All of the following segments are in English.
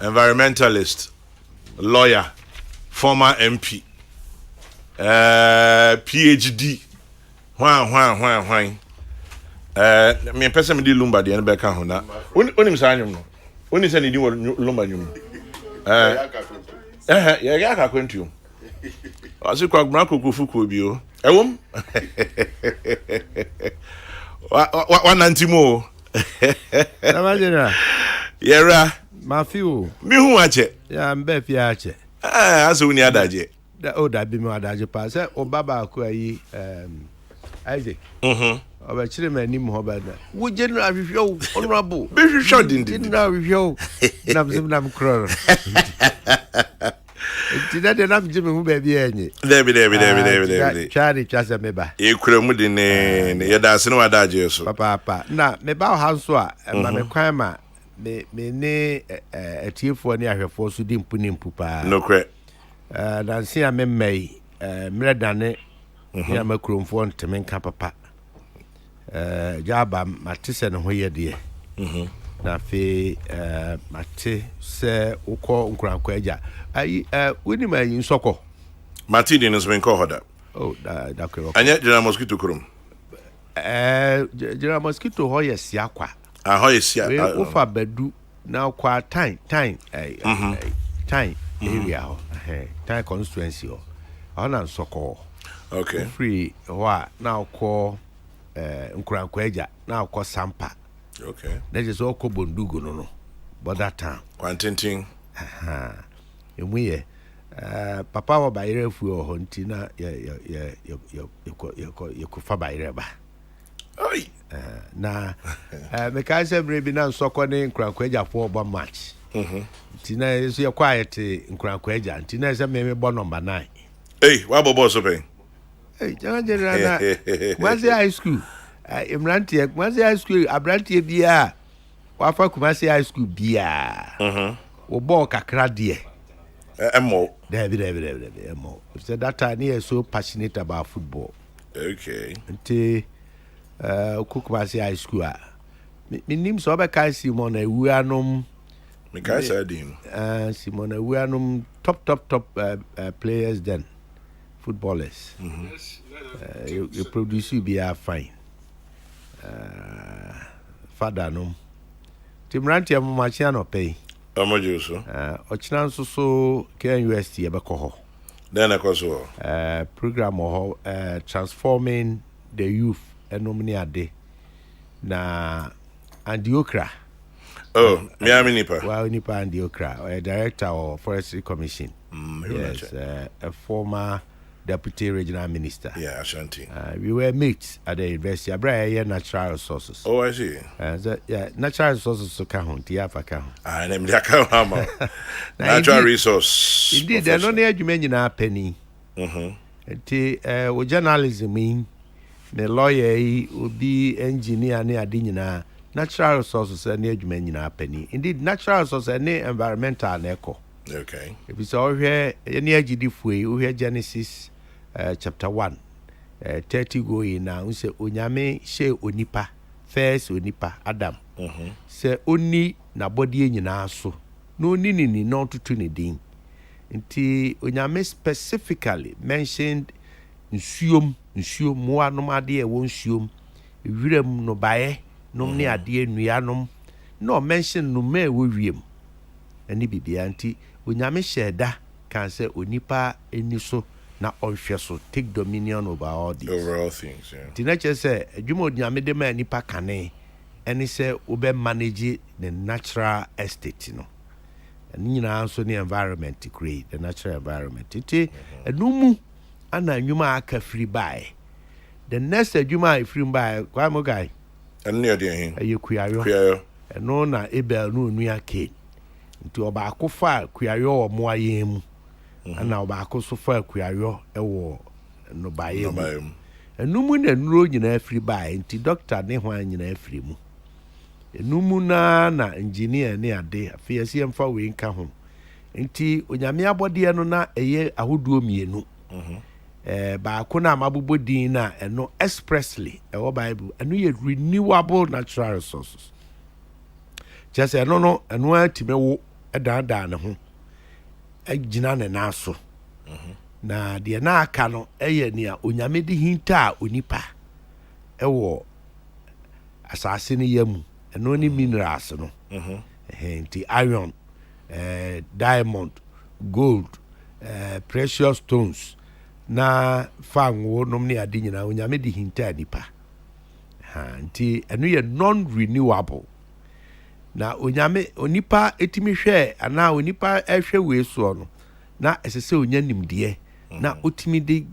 environmentalist, lawyer, former MP, PhD. Why. Me person me di lumba di ene beka ho na. Onim sa anyum no. Oni se ni di lumba nyum. Ya ka kwentu. Asi kwa gba kokufu ko bi o. Ewom. Wa nantimo. Namajena. Yera. Mafiu. Mi hu ache. Ya mbe fi ache. Aso uni adaje. Da bi mi adaje pa se obaba ko ayi Isaac. Oba chire mani mo ba na. Wo general review honorable. Be review din. General review. Nam kro. Ti da de nam jime hu ba bi enyi. Debi. Chari chasa meba. E kura mu din ne ya da se no adaje so. Papa. Na meba ha so a ma me kwan ma me ne etiefo ne ahwefo so di mpu pa. No kre. Dan se a me mai mredane ya makromfo nteme nka papa. Jaba matise ne hoye de. Na fe mate se ukọ nkurankọ aja. Ai woni mai nsoko. Mati din is been called that. Oh, da kwero. Anya General Mosquito kurum. General Mosquito hoye sia kwa. Hoye sia. We ofa badu na kwa time time area ho. Time constituency ho. Ona nsoko. Okay. Free wa na ukọ nkurankọ aja na ukọ sampa. Okay. That is all Bondugo no. But that time. Quantinting. Emu papa wa bayire fu o nti na ye ko fa bayire ba. Oi. Na me ka se bre bi na nsoko ne nkranko agya fo obo match. Nti na yeso ye quiet nkranko agya nti na se me bo number 9. Hey, wa bobo so pe. Hey, general na. Kumasi high school. Imrantie Kumasi high school abrantie bia wafa Kumasi high school bia. Wo ball kakra de. Emo. David emo. So that time he is so passionate about football. Okay. Nti Kumasi high school a. Me nim so be kai Simon Ewuanom. Me kai Sadim. Simon Ewuanom top players then. Footballers. You produce you be fine. Father no Timranti amachia no pay Amojuso ochina nso so KNUST e be ko ho then akoso program ho transforming the youth enomni ade na Andiokra Miami nipa well nipa Andiokra director of forestry commission yes a former deputy regional minister. Yeah, Ashanti. We were mates at the university. I natural resources. Oh, I see. Natural resources so count. Natural resource. Indeed, they're not near you mention a penny. With journalism, the lawyer would be engineer near Dinina. Natural resources are near you mention a penny. Indeed, natural resources are near environmental echo. Okay. If it's all here, any GD we hear Genesis. Chapter 1 30 going now say onyame she onipa first onipa Adam say oni na body nyina so no ni no tutu ni din nti onyame specifically mentioned nsuom mo anom ade e won nsuom wiram no bae nom ne ade nuanom no mention no me wo wiem ani bibia nti onyame sheda kan say onipa eni so na onhwe so take dominion over all things yeah tinache say adwuma onyame de ma nipa kane eni say obe manage the natural estate no ani nyina so the environment create the natural environment tete enumu ana anwuma aka free buy the next adwuma free buy kwa mo guy eni ade hin ayekuayo eno na ebel no nua ke nti oba akofa kuayo omo ayemu ana oba akoso fa kuayo ewo no baye mu enumu na nuro nyina free buy nti doctor ne ho anyina free mu enumu na engineer ne ade afia emfa we nka ho nti onyame abode no na eye ahoduo mienu ba ko na mabobodin na eno expressly ewo bible eno ye renewable natural resources just eno atimewo ɛdaadaa ne ho agyina ne nan so na deɛ na aka no ɛyɛ nea onyame de hinta a onipa ɛwɔ asase no yamu ɛno ne minerals no nti iron diamond gold precious stones na fango nom ne ade nyina onyame de hinta nipa nti ɛno yɛ non renewable na onipa etimi hwɛ ana onipa ɛhwɛ wei so no na ɛsɛ sɛ onya nimdeɛ na otimi de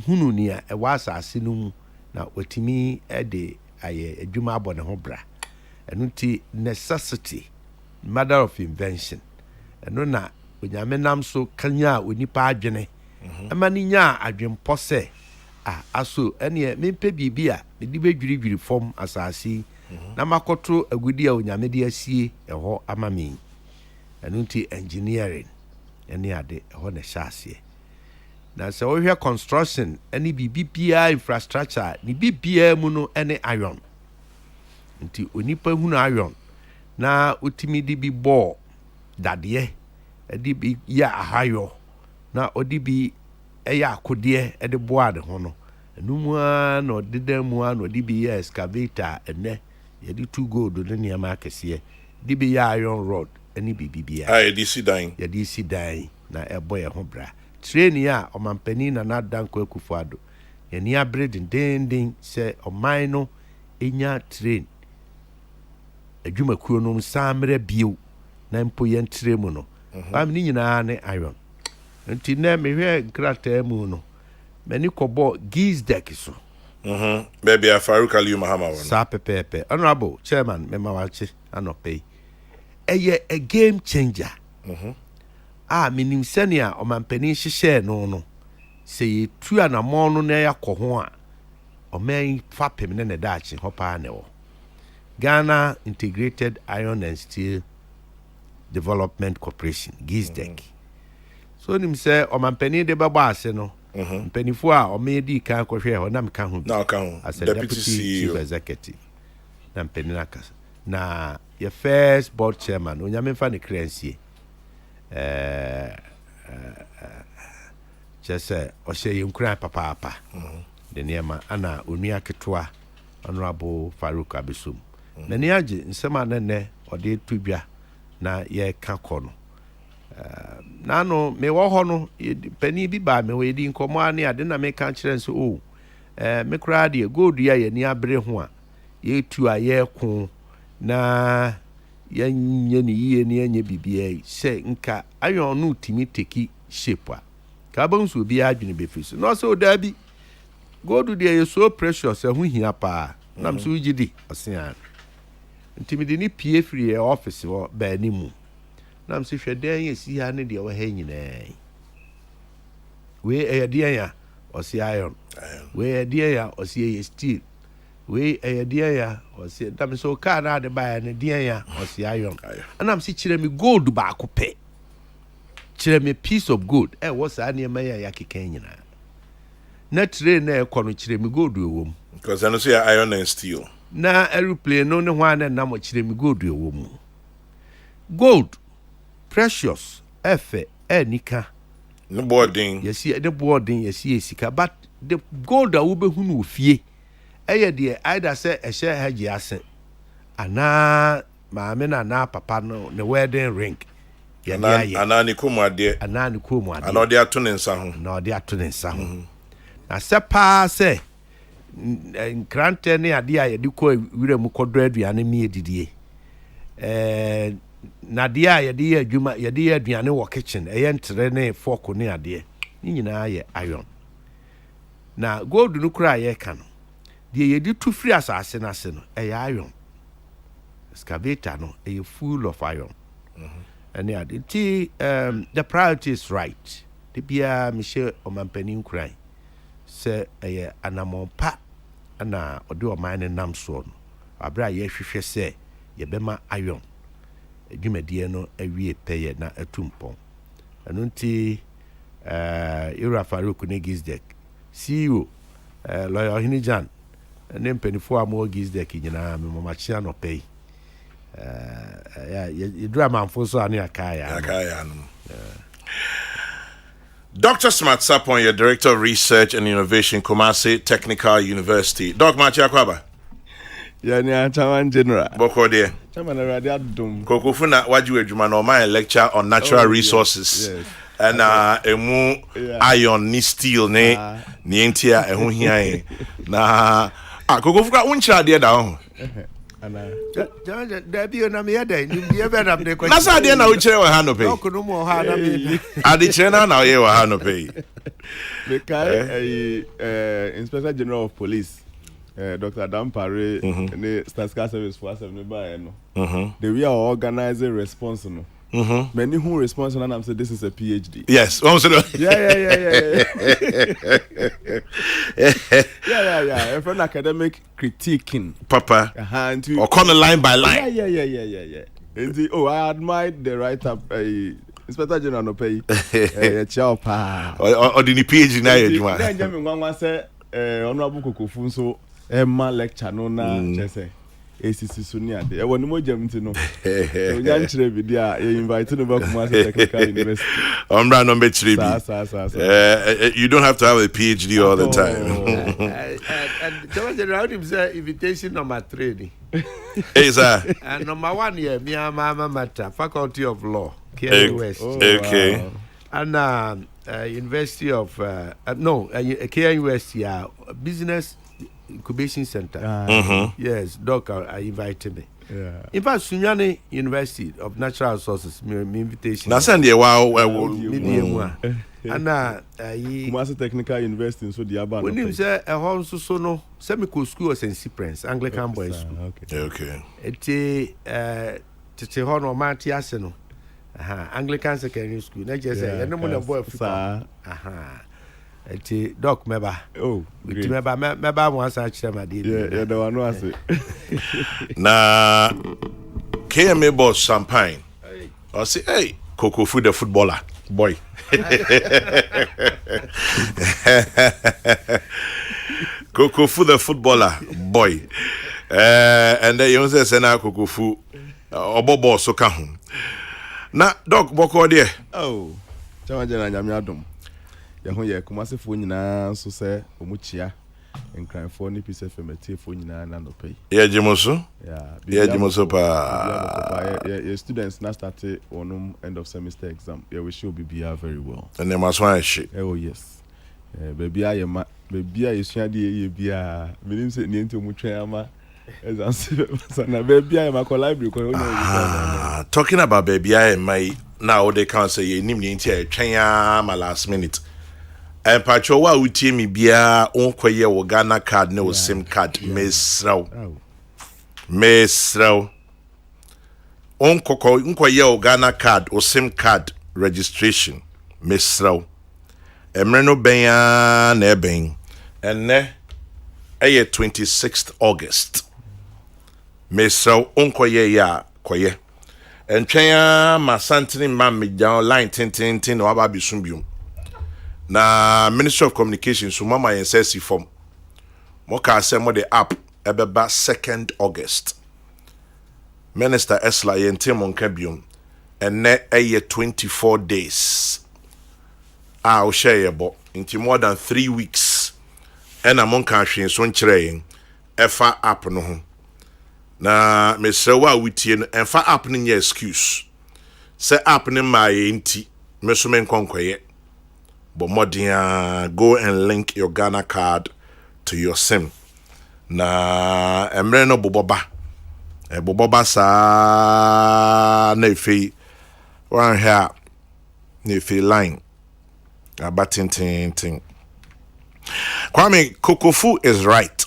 hunu nea ɛwɔ asase no mu na otimi de ayɛ adwuma abɔ ne ho bra ɛno nti necessity mother of invention ɛno na onyame nam so kanya onipa adwene ɛma ne nya adwempɔ sɛ aso ɛneɛ mempɛ biribi a mede bɛdwiridwiri fam asase na makɔto agudi a onyame de asie ɛhɔ ama me ɛno nti engineering ɛne ade ɛhɔ na ɛhyɛ aseɛ na sɛ wohwɛ construction ɛne biribiara infrastructure ne biribiara mu no ɛne iron nti onipa hunu iron na otimi de bi bɔ dadeɛ ɛde bi yɛ ahayɔ na ɔde bi ɛyɛ akodeɛ ɛde boa de ho no ɛno mu a na ɔdeda mu a na ɔde bi yɛ excavator ɛnɛ yɛde tu gold ne nneɛma akɛseɛ de bi yɛ iron rod ɛne biribiara yɛde si dan na ɛbɔ yɛ ho bra train a ɔmampanin na Nana Akufo-Addo yɛni abere dendenden sɛ ɔman no ɛnya train adwumakuo no samre bio na mpo yɛntre mu no bam ne nyinaa ne iron nti na mehwɛ nkrataa mu no mani kɔbɔ Gizdek so baby Farouk Aliyu Mahama won sa pepepe honorable chairman mema wache anɔpɛ ɛyɛ a game changer menim sɛnea ɔmampanin hyehyɛ no sɛ yɛtu anamɔ no na yɛakɔ ho a ɔman fa pem ne ne daakye hɔ paa ne wɔ Ghana Integrated Iron and Steel Development Corporation Gizdek so nim sɛ ɔmampanin de bɛbɔ ase no mpanifo a ɔmɛdi kan kɔhwɛ hɔ na meka ho as a deputy chief executive na mpanin aka na your first board chairman onyame fa ne kransie just ɔhyɛ yɛnkura papaapa de nneɛma ana onua ketewa honorable Farouk Abisom n'ani agye nsɛm a nɛnɛ ɔde to dwa na yɛka kɔ no nano mewɔ hɔ no pani bi baa me hɔ yɛdi nkɔmmɔ a ne ade na meka kyerɛ nso me koraa deɛ gold a yɛni abere ho a yɛtu a yɛko na yɛnyɛ ne yie ne yɛnyɛ biribiara yi sɛ nka ayɔn no tumi teki shape a ka ba nso obi adwene bɛfi so na ɔsɛ odaa bi gold deɛ yɛ so precious ɛho hia paa nam so wogye di ɔsea nti mede ne pie firi yɛ office hɔ baani mu nam so hwɛ dan yɛ si ha ne deɛ wɔ ha nyinaa wei ɛyɛ deɛ ya ɔse iron wei ɛyɛ deɛ ya ɔse ɛyɛ steel wei ɛyɛ deɛ ya ɔse dam so kaa na ade baa ne deɛ ya ɔse iron anam se kyerɛ me gold baako pɛ kyerɛ me piece of gold ɛwɔ saa nneɛma yɛ yɛakeka nyinaa na train na ɛkɔ no kyerɛ me gold ɛwɔ mu because I know say iron and steel na aeroplane no ne ho ana nam kyerɛ me gold ɛwɔ mu gold precious ɛfɛ ɛnika ne boarding yɛsi sika but the gold a wobɛhu no ofie ɛyɛ deɛ either sɛ ɛhyɛ ha gye ase anaa maame na papa no ne wedding ring anaa ne kɔmu adeɛ anaa ɔde ato ne nsa ho na sɛ paa sɛ nkrantɛ ne adeɛ a yɛde kɔ wira mu kɔdɔ aduane mi edidie na deɛ a yɛde yɛ adwuma yɛde yɛ aduane wɔ kitchen ɛyɛ ntere ne fork ne adeɛ ne nyinaa yɛ iron na gold no kura yɛ ka no deɛ yɛde tu firi asase no ase no ɛyɛ iron excavator no ɛyɛ full of iron ɛne ade nti the priority is right de bia mehyɛ ɔmampanin kuran sɛ ɛyɛ anamɔmpa ana ɔde ɔman ne nam soɔ no abere a yɛhwehwɛ sɛ yɛbɛma iron adwumadie no awie pɛyɛ na atumpɔn ɛno nti Ira Farouk ne Gizdek CEO lawyer Ohini Jan ne mpanifo a mo Gizdek nyinaa me mamakyia no pɛyi you do a man for so any akaya. Dr. Smart Sapon, your Director of Research and Innovation, Kumasi Technical University. Doc Machiakwaba. Yeah, Chairman General. Boko there. Chairman Radiadum. Kokofuna Waju Ejuma no my lecture on natural resources. Yes. And emu iron ni steel ne ni entia ehun hia na Kokofuna uncha there down. Debi na me yada ni bi ebe na me Na sa there na uchere wa ha no pay. Doc no mo ha na me. Adi chena na ye wa ha no pay. Me kai Inspector General of Police. Dr. Dampare ne Statistical Service for us no buy no. The way are organizing response no. Many who response and I'm say this is a PhD. Yes. Yeah. For an academic critiquing. Papa. Or corner line by line. Yeah. I admire the write-up. Inspector General no pay. Ciao pa. Or the PhD na you do. Then Jimmy Ngwa say Honorable Kokrokoo so Emma lecture no na say ACC Sunia. E won mo jam ti no. O yan chire bi dia e invite no back Kumasi Technical University. Umbra number 3B. You don't have to have a PhD all the time. And Chairman General him say invitation number 3 ni. Hey sir. And number 1 here me Mama Matter, Faculty of Law, KNUS. Okay. Wow. And University of KNUS Business Incubation Center. Yes, Doc, I invited me. Yeah. In fact, Sunyani University of Natural Resources, me invitation. Na send you wow. And Kumasi Technical University so the aba. When him say a home so no, semi-co school was in St. Prince, Anglican Boys School. Okay. Eti tete hono mati aseno. Anglican Secondary School. Na just say no more boy Africa. Eti Doc meba. Oh, with meba mo asa chire ma dey. Yeah, the one was it. Na KMA boss champagne. I say, hey, Kokrokoo the footballer, boy. Kokrokoo the footballer, boy. And then you say na Kokrokoo obobo so ka ho. Na Doc boko there. Oh. Chairman General Nyamiadum. Ye Kumasi fo nyina so se omuchia enkranfo ni pise femete fo nyina na no pay. Yeah, Jimoso? Yeah, Jimoso pa. Yeah, students now started on end of semester exam. Yeah, we should be very well. And they must want shit. Oh yes. Baby I sua de ye bia. Menim se ni enti omutwa ama. Na baby I am library ko. Talking about baby I my now they can't say you nim ni enti atwan my last minute. And Pacho wa utie mi bia onkoye wo Ghana card ne wo SIM card mesraw. Onkoye wo Ghana card o SIM card registration mesraw. Emre no benya na eben. Enne 26th August. Mesraw onkoye ya koye. Entwen ma santini ma me down line tin no aba bisumbium. Na Ministry of Communications so mama yensesi form mo ka say mo the app ebeba 2nd August Minister Esla yente mo nka biom enne 24 days o share bo into more than 3 weeks ena mo nka hwen so nkyere yen efa app no ho na mesrewa witie no efa app no nya excuse say app no ma yenti meso men konkoye. But modia go and link your Ghana card to your SIM. Na emre no boboba. Boboba sa na ifi one here na ifi line. Abatin ting. Kwame Kokrokoo is right.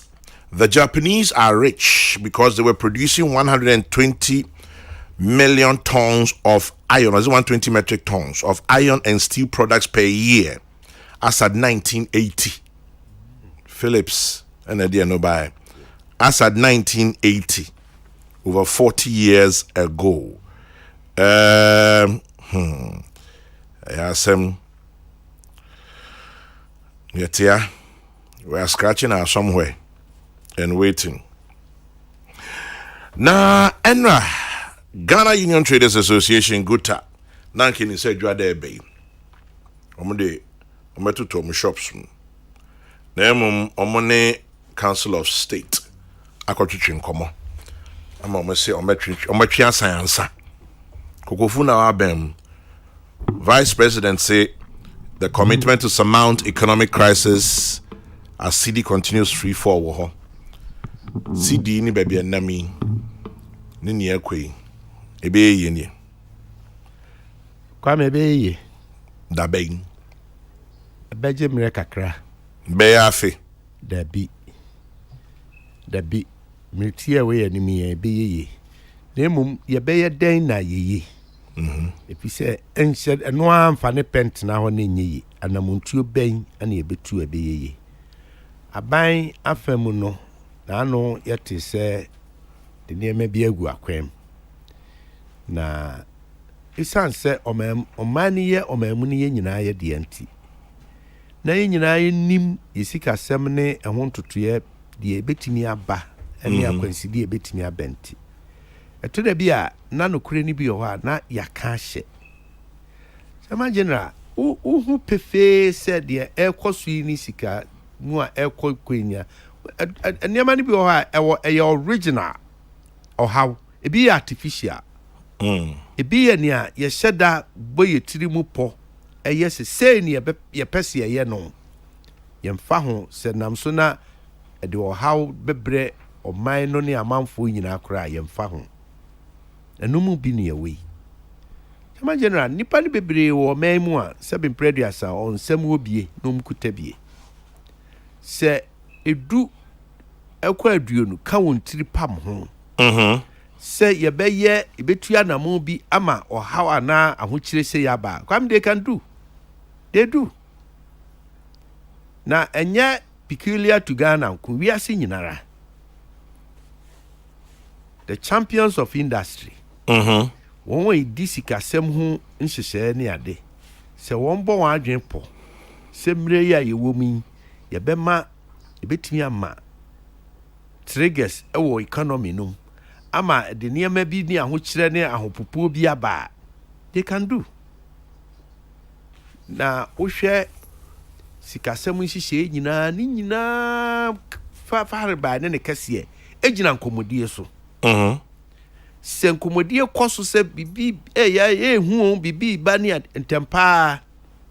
The Japanese are rich because they were producing 120 million tons of iron, or 120 metric tons of iron and steel products per year as at 1980. Phillips and idea no buy. As at 1980, over 40 years ago. We are scratching our somewhere and waiting. Na enra Ghana Union Traders Association Guta nanke ni se dwa da ebe omde ometuto om shops na emum omone Council of State akotwetwe nkomo ama omese ometwe asansa Kokrokoo na abem Vice President say the commitment to surmount economic crisis as CD continues free fall CD ni baby enami ni ne akwe ebe ye ni kwa me be ye da ben beje mre kakra be afi da bi metie we ye ni me be ye na mum ye be ye den na ye efi se enche eno amfa ne pent na ho na nyi anamontuo ben ana ye betu ebe ye aban afemu no na ano yete se de niema bi agu akwem na isan se omani ye omamu ne ye nyina ye de anti na ye nyina ye nim yesika sem ne ehon totoye de ebetimi aba ene akwansidi ebetimi abenti eto da bi a na nokure ni bi yo ha na yaka hye sama general hu pefe se de ekoso yi ni sika nu a ekokwenya eniema ni bi yo ha e original or how ebi artificial ebi ye ni a ye hyeda boye tirimu po eye se ni ye pese ye no ye mfa ho se nam so na de o how bebre o man no ne amanfo nyina akora ye mfa ho enumu bi ne we sama general nipa ni bebre wo man mu a se be preduasa on sam obie no mkuta bie se edu ekwa aduo no ka won tiri pam ho se ye beye ebetua namo bi ama o how ana ahokyire se yaba kwam they can do they do na enye peculiar to Ghana ku wi ase nyinara the champions of industry won we disika sem hu nhyehyɛ ne ade se won bɔ wan adwen po se mre ya ye womi ye bema ebetumi ama triggers ewo economy no ama de niema bi ni ahokyere ne ahopopo bi aba they can do na ohwe sikasem nhyehyɛ nyina ni nyina fa ba ne kase ejina nkomodie so se nkomodie koso se bibi hu bibi ba ni ntempa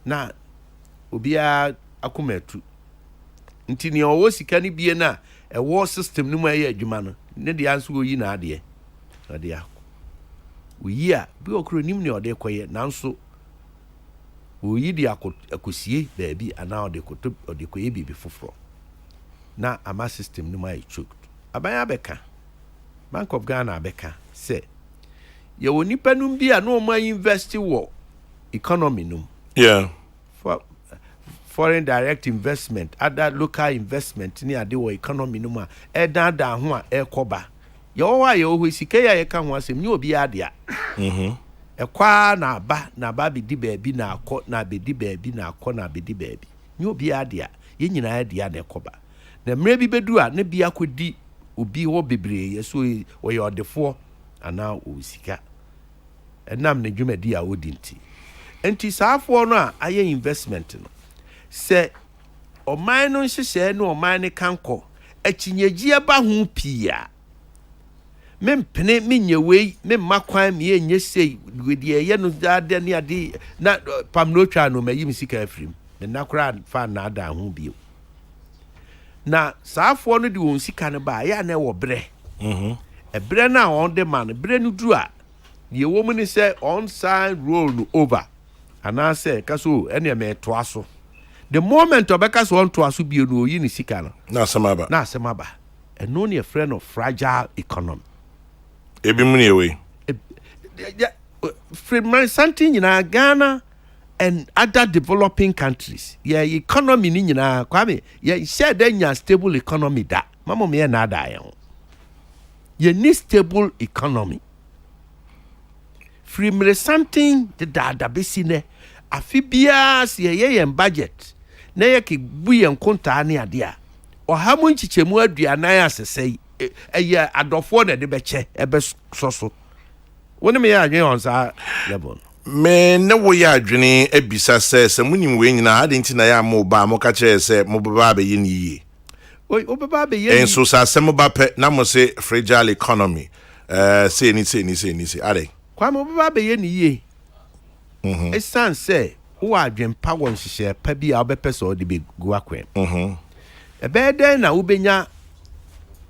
na obia akomatu ntini owo sika ni bie na ewo system ni mu aye adwuma no ne de anso oyi na ade oyi a bi okro nim ne ode koye nanso oyi di akosie baabi ana ode koye bibi foforo na ama system ni mu aye choked abanya beka Bank of Ghana beka say ye woni panum bi a no ma invest wo economy no for foreign direct investment other local investment ni ade wo economy no ma e dan ho a e koba ye wo wa ye ho sika ya ye ka ho asem ni obi ade a e kwa na ba bi di baabi na akọ na be di baabi na akọ na be di baabi ni obi ade a ye nyina ade a na koba na mre bi bedu a na bi akodi obi ho bebre ye so wo ye odefo ana o sika enam ne dwumadi a odinti enti saafo no a aye investment no se oman no hyehyɛ no oman ne kanko akinyegie ba ho pia mempene menyewei memmakwan me enye sei wedi ye no ade ne ade na pam no twa no mayim sika afrim ne nakora fa na ada ho bio na saafo no de won sika ne ba ya na wo bre ebre na on de man bre no duru a ye wo mu ni se on sign roll no over ana se kaso ene me to aso the moment obeka so on to aso bi no yi ni sika no na asemaba eno ne a friend of fragile economy ebi mu ne we free something in Ghana and other developing countries yeah economy ni nyina kwame yeah share that stable economy da mama me na da ye need stable economy free something the da besi ne afibia se ye budget na ye ke bu ye nkonta ne ade a ohamu nchichemu aduanan asesei eye adofo na de beche ebe soso When me ya on sa level. Me ne wo ya adwene ebisa se munim we nyina ade nti na ya mo ba mo ka kire se mo ba be ye ni yie. Obeba be ye. Enso sa se mo ba pe na mo se fragile economy. Say ni ade. Kwa mo obeba be ye ni yie. Esan say wo adwen pa won hihye pa bi a obepe so de be go akwen. Ebe den na wo benya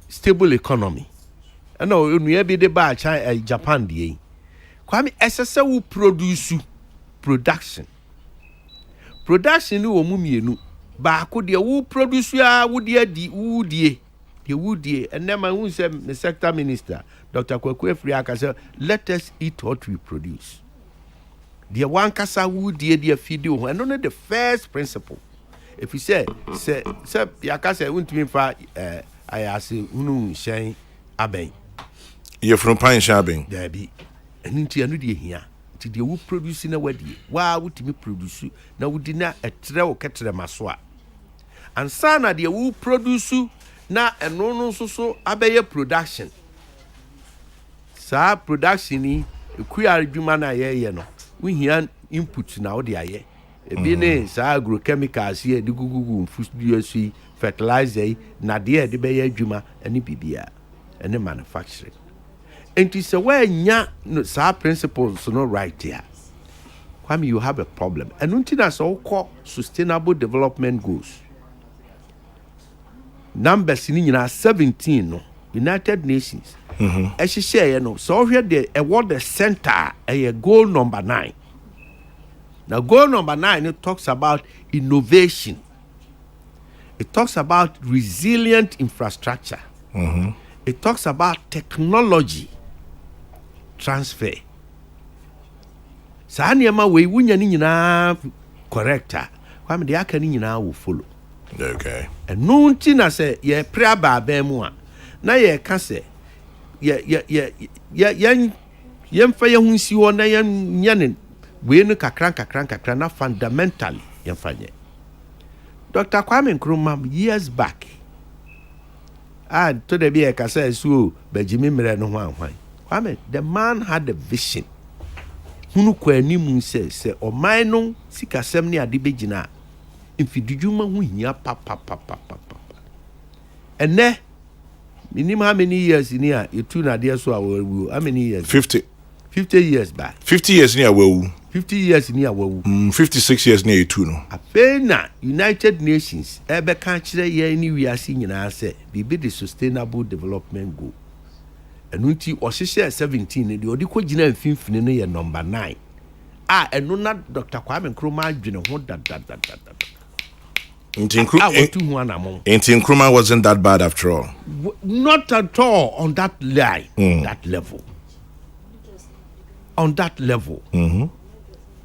stable economy. And no you be the ba China Japan dey. Kwame esese wo production ni wo mu mienu ba ko de wo produce ya wo de adi wo die and then my who say the sector minister Dr. Kokrokoo Afriaka say let us eat what we produce. The one kasa wo die feed you and only the first principle. If you say yaka say untimi fa ayase unu hyen aben ye from pan shaben there be nti anu de hia nti de wo produce na wadie wa wutimi produce na wudi na etre wo ketre maso a ansa na de wo produce na eno no so abeye production sa production ni ekuya adwuma na ye no wo hia input na wo de aye ebi ne sa agrochemicals ye de gugugu mfuduasi fertilizer na de beye adwuma ani bibia ene manufacturing. And it's a way no principles no right here. Kwame, you have a problem. And until that's all called sustainable development goals. Numbers in 17 no United Nations. As she say, so here the award the center a goal number 9. Now goal number 9 it talks about innovation. It talks about resilient infrastructure. It talks about technology transfer. Sa niema we wunya ni nyina correcta. Kwame de aka ni nyina wo follow. Okay. And no nti na se ye pra ba ba mu a na ye ka se ye mfa ye hunsi wo na ye nyane we no kakran na fundamentally ye mfanye. Dr. Kwame Nkrumah years back to the be a kasa so Benjamin Mire no hwan. Kwame, the man had a vision. Hunu kwani mu se o man no sikasem ne ade begina. Infidujuma hu hia pa. Ene minimum how many years in here you two na there so awu. How many years? 50 years back. 50 years near wewu. 50 years near wewu. 56 years near you no. Afena United Nations ebe kan kire ye ni wiase nyina se bibi the sustainable development goal. Enunti ohihye 17 de odi ko gina mfimfini no ye number 9. Eno na Dr. Kwame Nkrumah adwene ho da. Inti Nkrumah wasn't that bad after all. Not at all on that line, that level. On that level.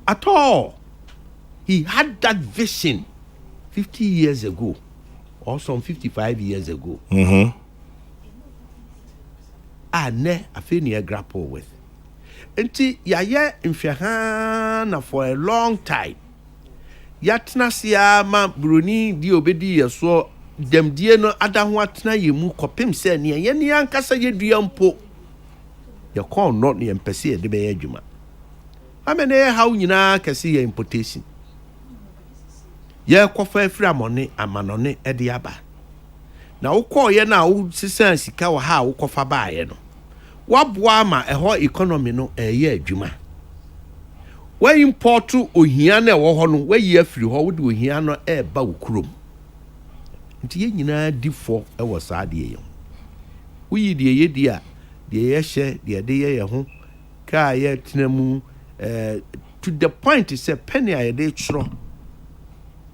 At all. He had that vision 50 years ago or some 55 years ago. Ne afeni grapple with. Enti yaye mfehana for a long time. Yatna sia ma bruni di obedi yeso demdie no adaho atna yemu kopem se ne ye ne ankasa yedua mpo. Ye kon not ne empese ye de be adwuma. Amene how nyina kase ye importation. Ye kofa afri amone amanone e de aba. Na wokọ ye na wo sisan sika wo ha wo kofa baaye no. Waboa ma eho economy no eye adwuma. We import ohia na ewo ho no we yi afiri ho wo de ohia no e ba wo kurom. Nti ye nyina difo e wo saa de ye. Wo yi de ye di a de ye hye de ye ho ka ye tenamu to the point say penny a ye de chro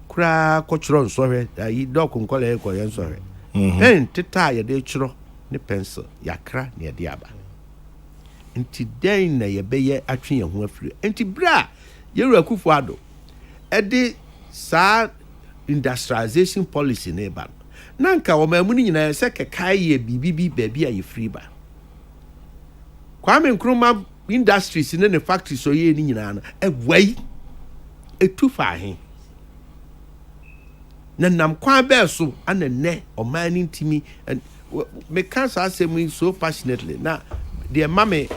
kura ko chro nsohwe yi dok nkole ko ye nsohwe. Pen teta ye de chro ne pencil yakra ne de aba. Nti den na ye beye atwe ye ho afiri. Nti bra ye Akufo Addo e de sa industrialization policy ne ba. Na nka wo mamu ni nyina se kekai ye bibibi baabi a ye free ba. Kwame Nkrumah industries ne factories so ye ni nyina na e wai e tufa he. Na nam kwa be so anene o man ntimi and me can say me so passionately na the mame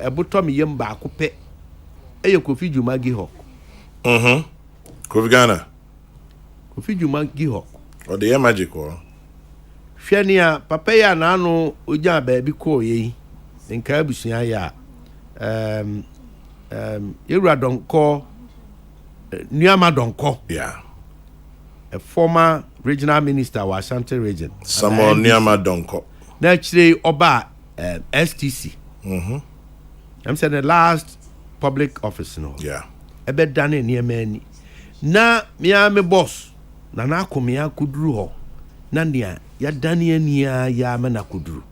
ebotom yem ba ko pe eye Kofi Dwuma Gihok Kofi Ghana Kofi Dwuma Gihok o de magic o hwenia papa ya na anu oja ba bi ko yi nka abusua ya Yewura Donko Nuama Donko yeah a former regional minister of Ashanti region Samuel Nuama Donko na chire oba STC I'm saying the last public office no yeah ebe dane niamani na me boss na akomia kuduru ho na ndia ya dane ania ya me na kuduru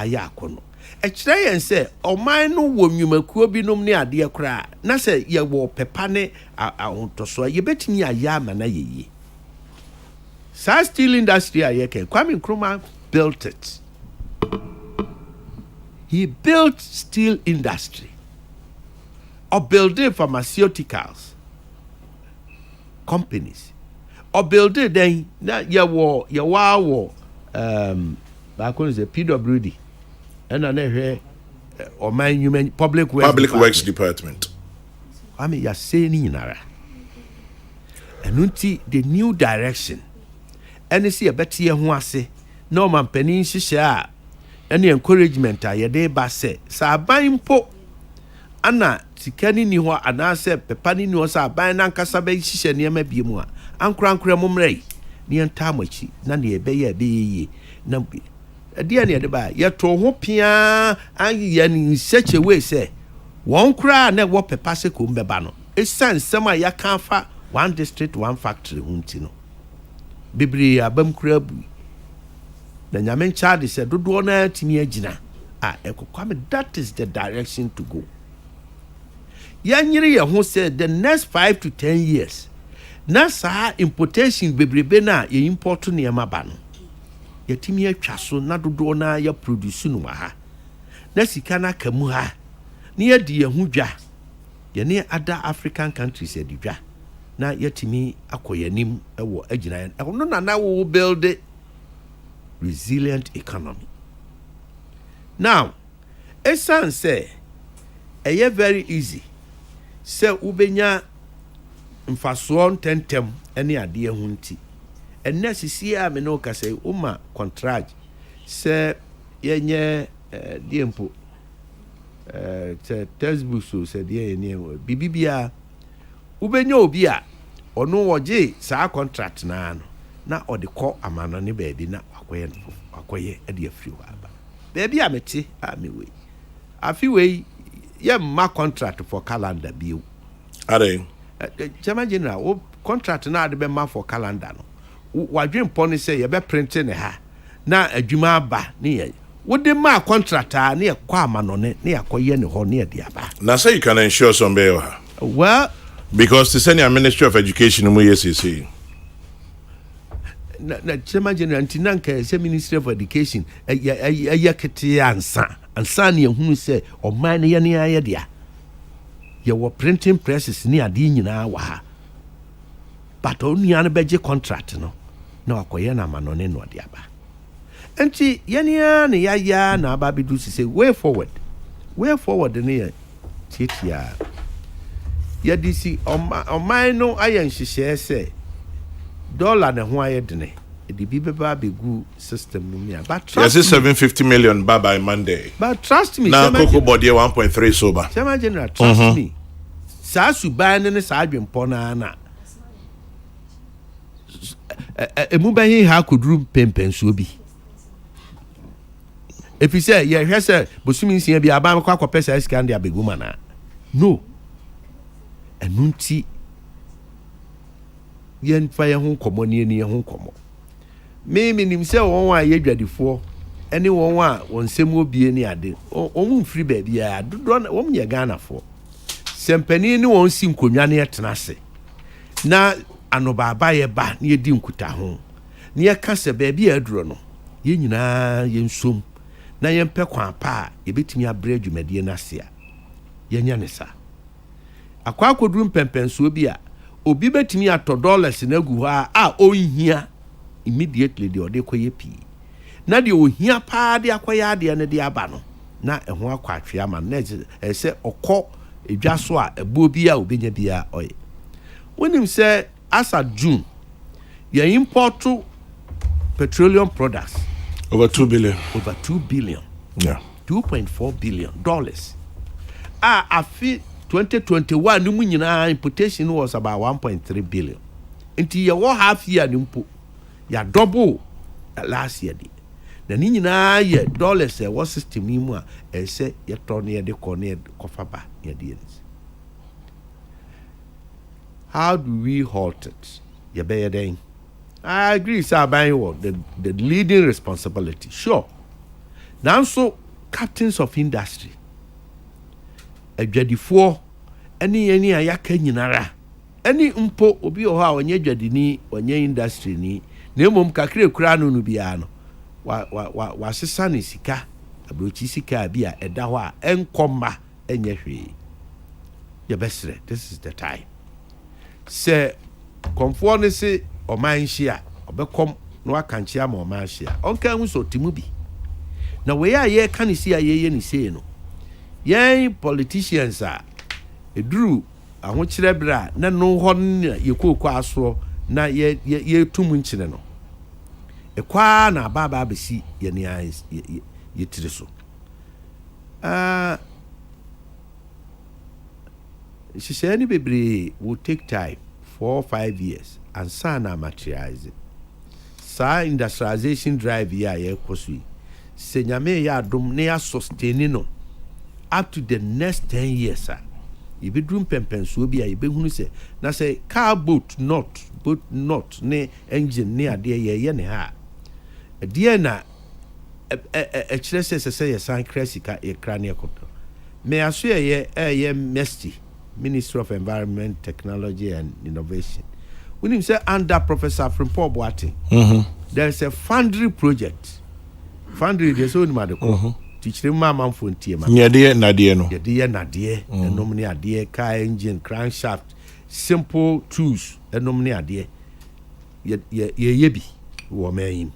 ya akono e kire yen se oman no wo nwumakuo binom ne ade kra na se ye wo pepa ne ahontoso ye betimi aya ma na yeyi sa steel industry ayeke Kwame Nkrumah built it. He built steel industry or building pharmaceuticals companies or building then ya wo back on the PWD and another or human public works department I mean you're saying nara and the new direction and see a better year who ase no man penny shisha any encouragement a yede ba se sa ban po ana tikani ni ho anase pepani ni ho sa ban na nkasa ba hihye niam abiem a ankurankura momrei ni enta amachi na ne ebe ye na ade ne ade ba ye to ho pia aye ni such a way say won kura na wo pepa se ko mbeba no esan sem a ya kan fa one district one factory hunti no bibiri abam kura bu na nyamen charge said dodo na timi agina ekokwame that is the direction to go yanyiri ye ho say the next 5 to 10 years na sa importation bebrebe na ye import ne yamaba no yatimi atwa so na dodo na ya produce no ha na sika na kamu ha ne ye di ye ho dwa ye ne other African countries ye di dwa na yatimi akoyanim ewo agina no na wo build it resilient economy. Now, esan say, very easy. Say ubenya mfasuon tentem any idea hunti. And necessary me no ka say uma contract. Say yenye diempo textbook so said ye bibibia ubenya obi a ono oje saa contract na no na odi ko amano ne baabi na akoye ade afiri wa aba baabi a meti a mewe afi we ye ma contract for calendar biu are Chama general o contract na ade be ma for calendar no wadwen pon say ye be print ne ha na adwuma aba ne ye wode ma contract a ne kwa amano ne akoye ne ho ne ade aba na say you can ensure some be well because the senior ministry of education mu yesisi na Chama general tinanka say ministry of education ayakete ansa ne ehunu say o man ne ye ne aye dia ye wo printing presses ni ade nyina wa ha but onua no beje contract no na akoye na manone no de aba enti ye ne ya na aba bi do say way forward ne titia ya disi o man no ayen hihye say dollar na ho aye dene e bi beba begu system no mia but trust me 750 million by Monday but trust me na Kokrokoo body 1.3 sober Chama general trust me sa suban ne sa adwempo na emu bahin ha kuduru pempensuo bi efise ye hwese bosumi nsia bi aba kwa kwapesa iska ndi abegu mana no enunti yen fa ye ho komo ne ye ho komo me nim se won wa ye dwadifo ene won wa wonsem obie ni ade won mfiri ba bia dodo won ye Ghana fo sempani ni won si nkonwa ne yetena se na anobaba ye ba ne yedi nkuta ho ne ye kase ba bia aduro no ye nyina ye nsom na ye mpe kwa pa ye betimi abre adwumade na se a ye nya ne sa akwa akoduru mpempenso bi a obi betimi ato dollars na gu ha ohia immediately de ode koye pi na de ohia pa de akoya de ne de aba no na ɛho akɔ atwe ama na ɛsɛ ɔkɔ edwa so a ɛbo bi a obenya bia ɔyɛ wonim sɛ as at June you import petroleum products over 2 billion. Over 2 billion. Yeah. $2.4 billion. Afi 2021 the nyinaa importation was about 1.3 billion. Until you half year nimpo ya double last year. Na ni nyinaa ye dollars e was system ni mu a e se ye turn ye de corner kofaba ye de. How do we halt it? Ye be ye I agree, sir, by the leading responsibility. Sure. Now, so captains of industry, adwadifoɔ any ayaka nyinara any mpo obi o ha onye adwadini onye industry ni na emom kakra kura no no bia no wa sesa ne sika abrochi sika bia ɛda hɔ a ɛnkɔmma ɛnyɛ hwee yɛbɛsrɛ this is the time sɛ kɔmfoɔ ne se ɔman hyia ɔbɛkɔm na waka nkyia ma ɔman hyia ɔnka hu so timu bi na wei a yɛka ne si a yɛyɛ ne sei no yɛn politicians a eduru ahokyerɛ bra na no hɔ na yɛkɔkɔ asoɔ na yɛtum nkyene no ɛkwa na ababa abɛsi yɛne yɛtiri so hyehyɛ ne bebree will take time 4 or 5 years and sana materialize sa industrialization drive ya yɛkɔ so yi sɛ nyame yɛ adom na yɛ sustain no up to the next 10 years yɛbɛduru mpɛmpɛnsoɔ bi a yɛbɛhunu sɛ na sɛ car boat not ne engine ne adeɛ yɛyɛ ne ha adeɛ na ɛkyerɛ sɛ sɛ yɛsan kra sika yɛkra ne ɛkɔtɔ me aso yɛ MEST, Ministry of Environment, Technology and Innovation. When you say under Professor Frimpong Boateng, there's a foundry project. Foundry there's only madeko. Teach them mama fontie ma. Yɛde nadeɛ no. Yɛde nadeɛ, ɛnom ne adeɛ, car engine, crankshaft, simple tools, ɛnom ne adeɛ. Yɛyɛ bi wɔ mɛyim.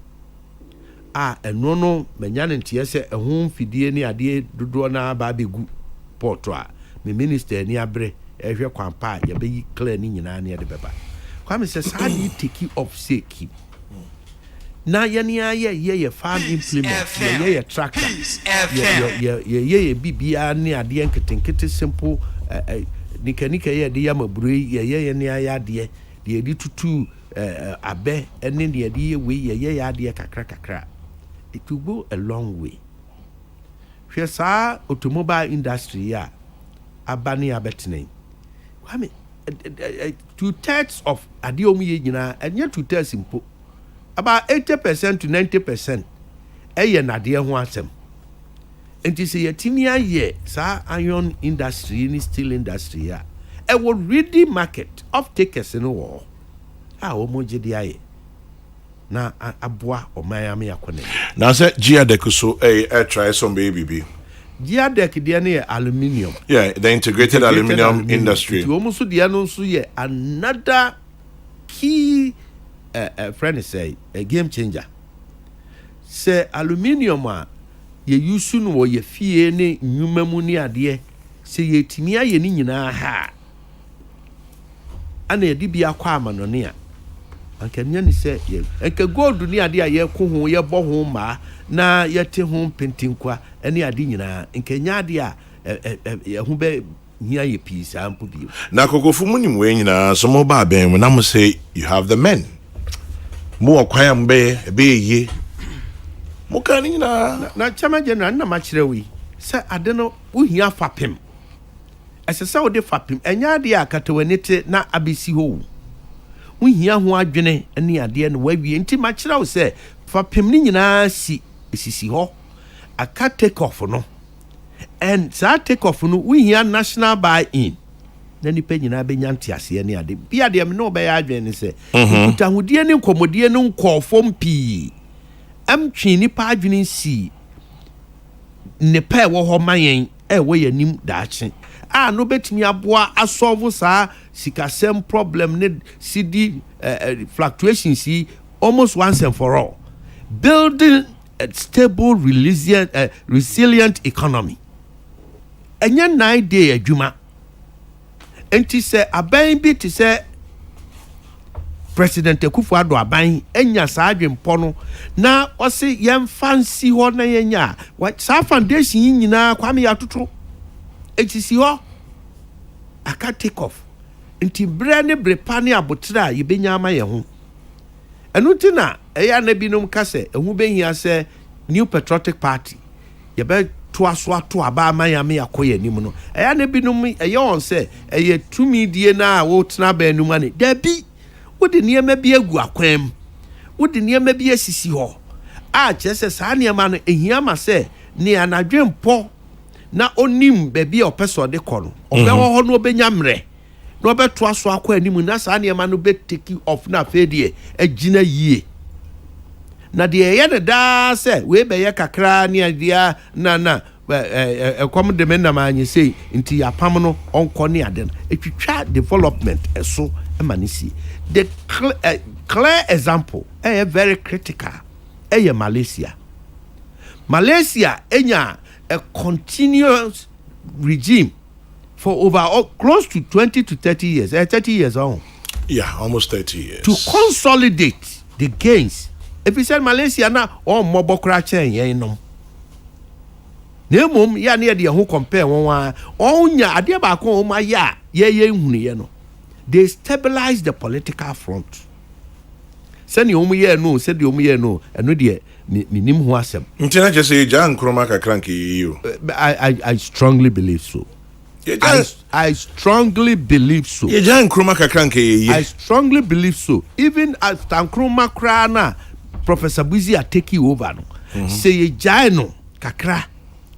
Ɛno no menya ne nteɛ sɛ ɛho mfidie ne adeɛ dodoɔ na ba bɛgu port a me minister ni abre ehwe kwampa yɛbɛyi clear ni nyinaa ne yɛde bɛba kwame sɛ saa de take off sake na yɛne ayɛ farm implement yɛ tractor yɛ bibia ne adeɛ nketenkete simple nika yɛ de yɛ mabrui yɛ ne ayɛ adeɛ de yɛde tutu abɛ ne de yɛde yɛ we yɛ adeɛ kakra it will go a long way hwɛ saa automobile industry ya abani abetene kwame 2/3 of ade omu ye nyina enye 2/3 mpo about 80% to 90% eye nade ho asem enti se yetimi aye sa iron industry ni steel industry ya e wo ready market of takers no wo omo gide aye na aboa oman yakone na se giadek so try some baby Giadek is aluminium. Yeah, the integrated aluminium industry. It almost another key friend say a game changer. Say aluminium ye use no ye fie ne nnwuma mu ne ade say ye timi aye ni nyina ha. Ana ye di bia kwa amanone a. Anka nya ni say ye enka gold ni ade a ye ko ho ye bɔ ho ma na yete ho pentinkwa ene ade nyina nkenya ade a ho be hia ye peace ampo bi na kokofu munim we nyina so mo ba ben na mo say you have the men mo okwan be ye mo kan nyina na chama general na ma kire wi say ade no wo hia fapem esese wo de fapem enya ade a katawanite na abesi ho wo hia ho adwene ene ade no wawie nti ma kire wo say fapem ni nyina sisi ho aka take off no and sa take off no we hear national buy in na nipa nyina be nyante ase ne ade bia de me no be ya adwen ne se kutahudie ne nkomodie ne nkofom pii amtwe nipa adwen si ne pa wo ho mayen wo yanim daache no betimi aboa asolve sa sikasem problem ne cd fluctuations almost once and for all building a stable, resilient economy. Enya 9-day adwuma. Enti se aban bi te se President Akufo-Addo aban enya saa adwempo no na ɔse yɛmfa nsi hɔ na yɛnya saa foundation yi nyinaa kwame yɛatoto etisi hɔ aka take off nti bre ne brepa ne abotra yɛbɛnya ama yɛn ho ɛno nti na ɛyɛ na binom ka sɛ ɛho bɛhia sɛ New Patriotic Party yɛbɛ to aso ato aba ama yɛame yakɔ yɛnim no ɛyɛ na binom ɛyɛ wɔn sɛ ɛyɛ tumi die na wo tena ba anum ane dabi wode nneɛma bi agu akwam wode nneɛma bi asisi hɔ a kyerɛ sɛ saa nneɛma no ehia ma sɛ ne anadwempɔ na onim baabi a ɔpɛ sɛ ɔde kɔ no ɔbɛwɔ hɔ no ɔbɛnya mmerɛ na ɔbɛto aso akɔ anim na saa nneɛma no bɛteki off na afei deɛ agyina yie na deɛ ɛyɛ ne daa sɛ wei bɛyɛ kakra ne adeɛ na ɛkɔm de me nam anye sei nti yapam no ɔnkɔ ne ade no etwitwa development ɛso ɛma ne sie the clear example very critical Malaysia enya a continuous regime for over close to 20 to 30 years 30 years on. Yeah, almost 30 years. To consolidate the gains. If you said Malaysia na mobokra chen yen nom. Nemum ya na de ho compare won onya ade ba ko o ma ya ye hunu ye no. They stabilize the political front. Send you ye no, said you ye no, and no dear, minim who asem. Intina just say Jan Kromaka cranky you. I strongly believe so. I strongly believe so. Jan Kromaka cranky. I strongly believe so. Even as Tankroma Krana, Professor Buzia take you over. No. Say ye jano kakra.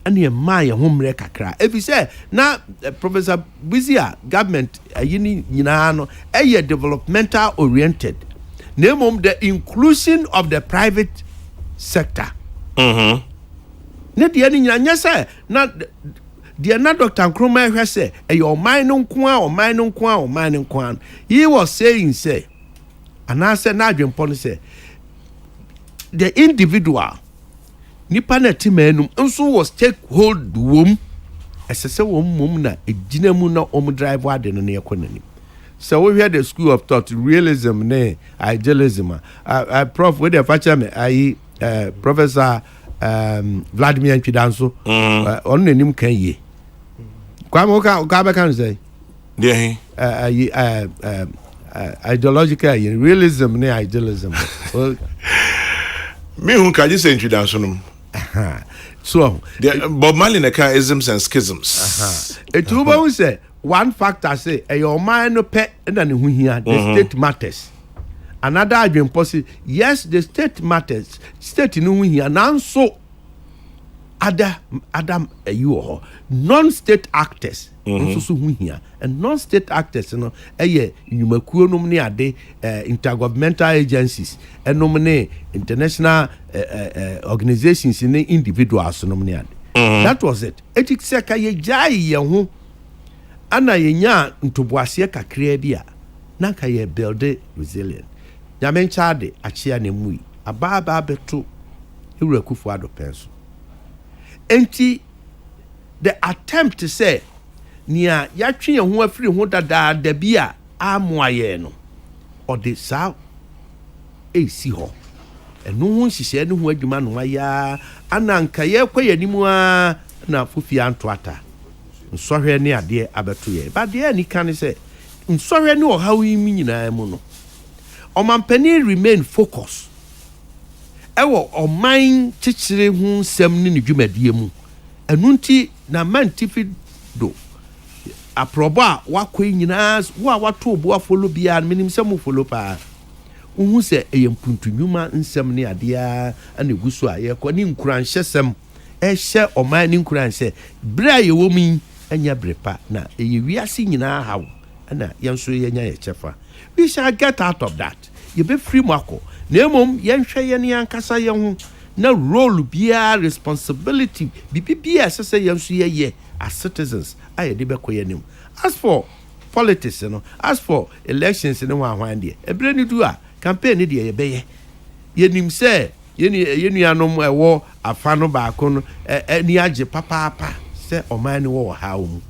And ye my home kakra. If you say now Professor Buzia government a developmental oriented. Name the inclusion of the private sector. Ne the any say na the na Dr. Nkrumah say your mind or mine. He was saying say and I said na dwempon say the individual nipa na timenum nso was stakehold wom esese wom na ejina mu na drive ade no na yekonani. So we had the school of thought realism ne idealism. Prof with the facha me Professor Vladimir Chidanso on nim kan ye. Kwamo ka ba kan say. Yeah. Ideological realism ne idealism. Me who can you say Chidanso no. So Bob Marley na kan isms and schisms. Etuba we say one factor say your mind no pet and the state matters. Another argument possible, yes, the state matters. State no here now so Adam you non-state actors so here and non-state actors no nyumakuo no ne ade intergovernmental agencies and nominate international organizations and individuals no ne ade. That was it. Etik seka ye jai ye ho ana yenya ntoboase kakra bia na ka ye build resilient. Nyame nchaade achia ne mui ababa beto Ewura Akufo-Addo penso. Enti the attempt to say nia yatwe ho afiri ho dada da bia amoaye no or the sa si ho enu ho nhihye ne ho adwuma no aya ananka ye kwayanimu a na fofia ntoata nsɔhwɛ ne ade abeto ye ba de ani kan say nsɔhwɛ ne ɔhaw yi nyina mu no ɔmampani remain focus ɛwɔ ɔman kyekyere ho nsɛm ne dwumadie mu ɛnu nti na mantifi do aprobo a wakɔ nyina wo a wato obo afolo bia minim sɛ mo folo pa uhu sɛ eyempuntunwuma nsɛm ne ade a na guso a ye kɔ ne nkuranhyɛsɛm ɛhyɛ ɔman ne nkuranhyɛ bra ye wɔ mi anya brepa na eye wiase nyina hawo na yenso yenya ye chefa. We shall get out of that. You be free mako. Na emom yenhwe ye ne ankasa ye ho na role bia responsibility bibia sese yenso ye as citizens aye de be koyenim. As for politics no, as for elections no wan de ebre ni du a campaign ni de ye be ye. Yenim se yenu anom ewo afa no baako no ani agye papa se oman ne wo ha wo mu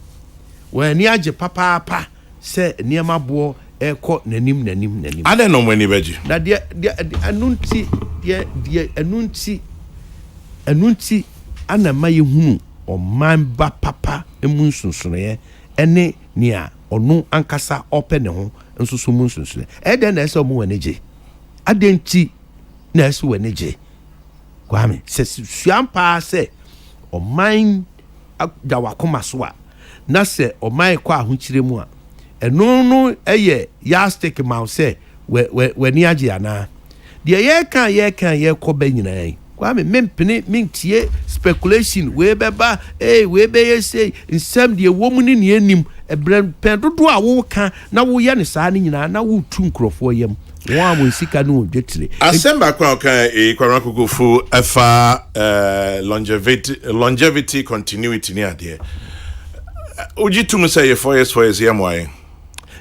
wo ani agye papa se niema bo ekọ nanim ade no mani beji na de anunti ana maye hunu oman ba papa emu nsunsuno ye ene nia onu ankasa ope ne ho nsusu mu nsunsuno ede na ese omu waneje adenti na ese waneje kwame se suampa se oman da wakoma so a na se oman kwa ahokyire mu a eno no eye ya stick mouth say we ni age ana de ye kan ye koba nyina kwame mempene mentie speculation we beba we be ye say nsam de wo mu ni ne anim ebren pendodo a wo ka na wo ye ne saa ni nyina na wo tu nkrofo yam wo am sika no dwetire asemba kwa kan Kokrokoo fu efa longevity continuity ni ade uji tu say 4 years yamwaye.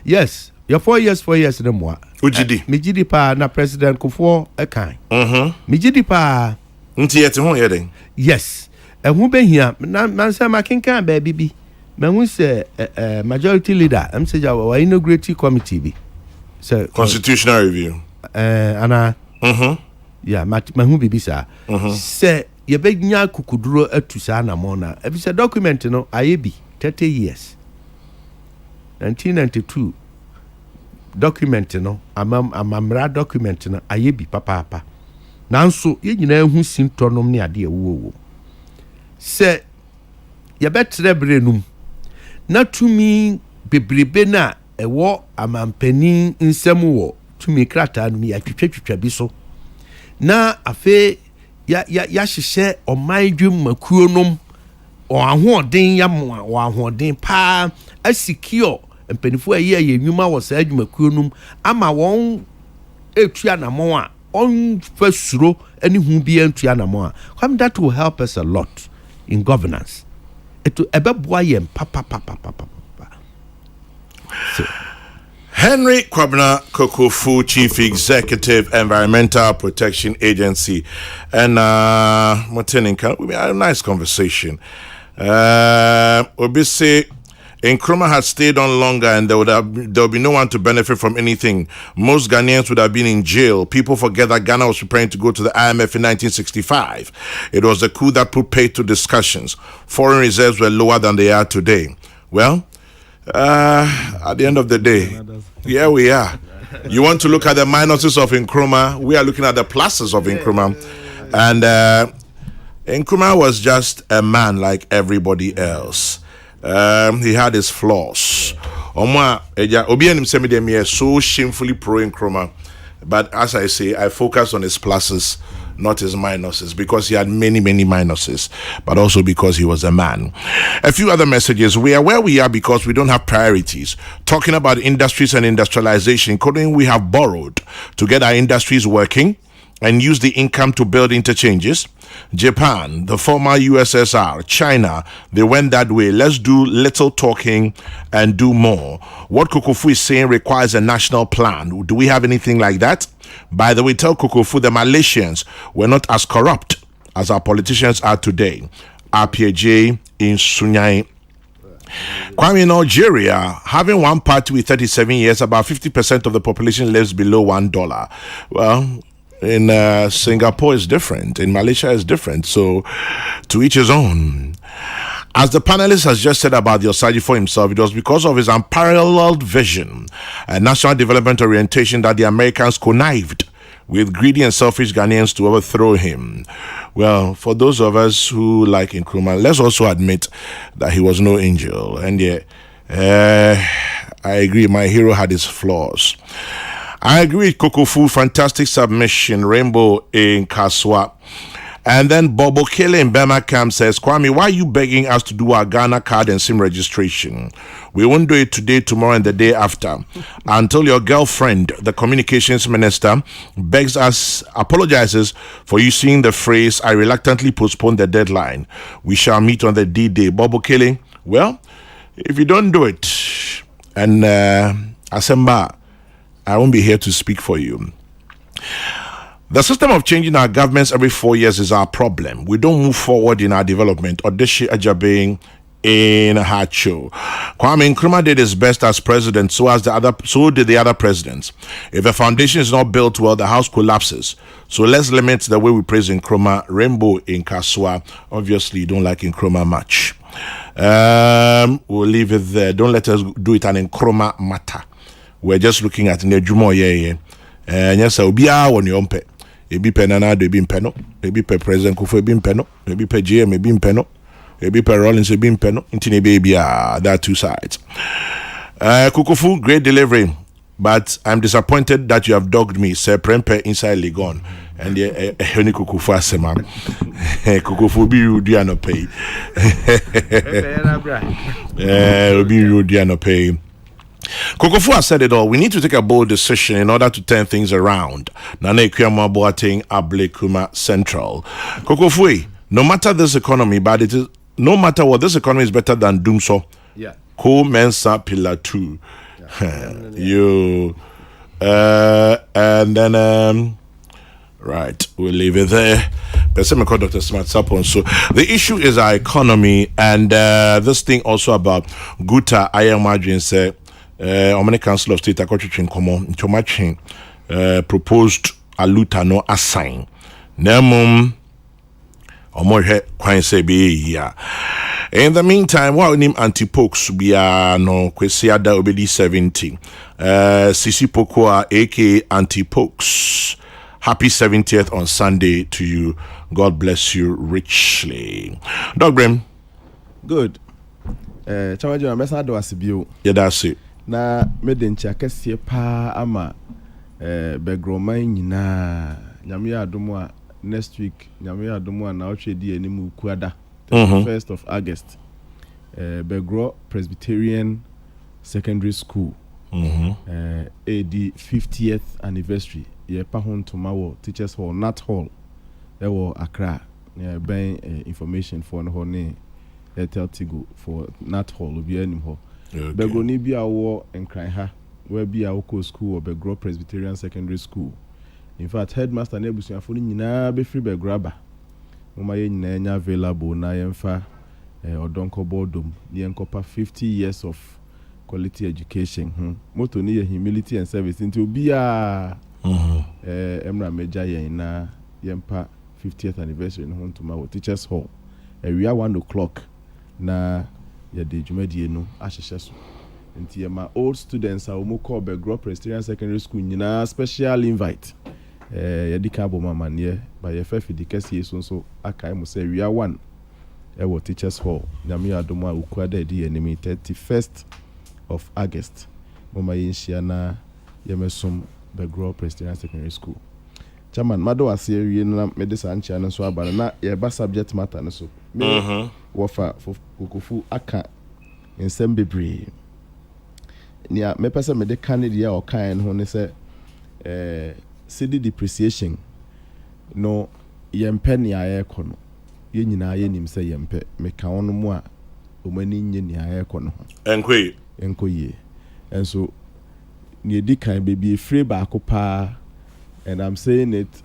Yes, your 4 years no more. Ujidi. Mijidi pa na president kufo ekan. Mijidi pa nti yete ho yeden. Yes. Ehu behia na say makinkan ba bibi. Mehu say majority leader amseja wa inaugurating committee bi. So constitutional review. Ana yeah, mehu bibi sa. Say ye begnya kukuduro atusa na mo na. Ebi say document no ayebi 30 years. 1992 document no amamra document no ayebi papa nanso ye nyina hu sintonom ne ade ewo se ye betre brenum na tumi bebrebe na ewo amampani nsem wo tumi krata no ya twetwetwa bi so na afe ya hyehye omanjum makuo nom o ahoden ya mo o ahoden pa asikio mpanifo ayi enwuma wo saa adwumakuo num ama won etua na mo a on fasuro ani hu bi antua na mo a come that will help us a lot in governance eto ebeboa yem papa so Henry Kokrokoo, Chief Executive, Environmental Protection Agency, and Martininka, we had a nice conversation. Obviously, Nkrumah had stayed on longer, and there would be no one to benefit from anything. Most Ghanaians would have been in jail. People forget that Ghana was preparing to go to the IMF in 1965. It was a coup that put paid to discussions. Foreign reserves were lower than they are today. Well, at the end of the day, here we are. You want to look at the minuses of Nkrumah? We are looking at the pluses of Nkrumah. And Nkrumah was just a man like everybody else. He had his flaws. Obianim Semidemi so shamefully pro Nkrumah. But as I say, I focus on his pluses, not his minuses, because he had many minuses, but also because he was a man. A few other messages. We are where we are because we don't have priorities. Talking about industries and industrialization, including we have borrowed to get our industries working and use the income to build interchanges. Japan, the former USSR, China, they went that way. Let's do little talking and do more. What Kokrokoo is saying requires a national plan. Do we have anything like that? By the way, tell Kokrokoo the Malaysians were not as corrupt as our politicians are today. RPJ in Sunyai. Kwame, in Algeria, having one party with 37 years, about 50% of the population lives below $1. Well, in Singapore is different. In Malaysia is different. So, to each his own. As the panelist has just said about the Osaji for himself, it was because of his unparalleled vision and national development orientation that the Americans connived with greedy and selfish Ghanaians to overthrow him. Well, for those of us who like Nkrumah, let's also admit that he was no angel. And yet, I agree, my hero had his flaws. I agree with Kokrokoo, fantastic submission, Rainbow in Kaswa. And then Bobo Kele in Bema Camp says, Kwame, why are you begging us to do our Ghana card and SIM registration? We won't do it today, tomorrow, and the day after. Until your girlfriend, the communications minister, apologizes for using the phrase, I reluctantly postponed the deadline. We shall meet on the D-Day. Bobo Kele, well, if you don't do it, and Asemba, I won't be here to speak for you. The system of changing our governments every 4 years is our problem. We don't move forward in our development. Odeshi Ajabing in Hacho. Kwame Nkrumah did his best as president, so did the other presidents. If a foundation is not built well, the house collapses. So let's limit the way we praise Nkrumah. Rainbow in Kaswa. Obviously, you don't like Nkrumah much. We'll leave it there. Don't let us do it an Nkrumah matter. We're just looking at Nejumo and yes, I'll be our on your pet. Ebi penana de bin peno, ebi pe president Kufu bin peno, ebi pe GM bin peno. Ebi per Rollins a beam penno, intine baby, there are two sides. Kokrokoo, great delivery, but I'm disappointed that you have dogged me, Sir Prempe inside Legon. And the Henny Kokrokoo Asema. Kokrokoo be you do not pay. Be you do not pay. Kokrokoo has said it all. We need to take a bold decision in order to turn things around. Nane Kuyama Boateng Ablekuma Central. Kokrokoo, no matter this economy, but it is. No matter what, this economy is better than Doomso. Yeah. Co-Mensa Pillar 2. And then, right, we'll leave it there. Dr. Smart Sapon. So the issue is our economy, and this thing also about Guta, I imagine, say, Omani Council of State, Akotrichin Komo, Tomachin, proposed a luta no assign. Nemum. In the meantime, what name anti-pokes be no kwesiada obedi 70. Sisi Pokoa aka anti-pokes. Happy 70th on Sunday to you. God bless you richly. Dog Brim. Good. Chamajo mesa do asibio. Yeah, that's it. Na medencha kese pa ama begroman nyina nyame adomo a next week nyame adomo na ochedi animu kuada 1st of August Begro Presbyterian Secondary School AD 50th anniversary ye pa hon tomawo Teachers Hall Nat Hall ewo Accra ben information for no ne Airtel Tigo for Nat Hall obi anim ho Begro ni bia wo enkran ha we bia wo school or Begro Presbyterian Secondary School. In fact, headmaster na ebusuafo nyina be free be grabber. Mama ye nyina nya available na yemfa odonko bodom yenkopa 50 years of quality education. Moto ni ye humility and service into obia emra meja yen na yempa 50th anniversary no hontuma wo Teachers Hall. We are 1 o'clock na ye de dwumadie no ahyehye so. Nti yema old students a wo call Begro Presbyterian Secondary School nyina special invite. Yadika bo mama ne ba ye fa fidi kase so akai mo say we are 1 ewo Teachers Hall nyame adomo a ukuada edi enemy 31st of August mama yinhia na yemesom Begro Presbyterian Secondary School. Chairman mado ase wie na medisa nchia no so aba na ye ba subject matter no so me wofa Kokrokoo aka ensem bebre nia me pese me de candidate o kan ho ne se cedi depreciation no yempe ne aye kono ye nyina ye nim se yempe me ka ono mu a omani nye ne aye kono enkoye enso ne di kan bebi free ba akopa. And I'm saying it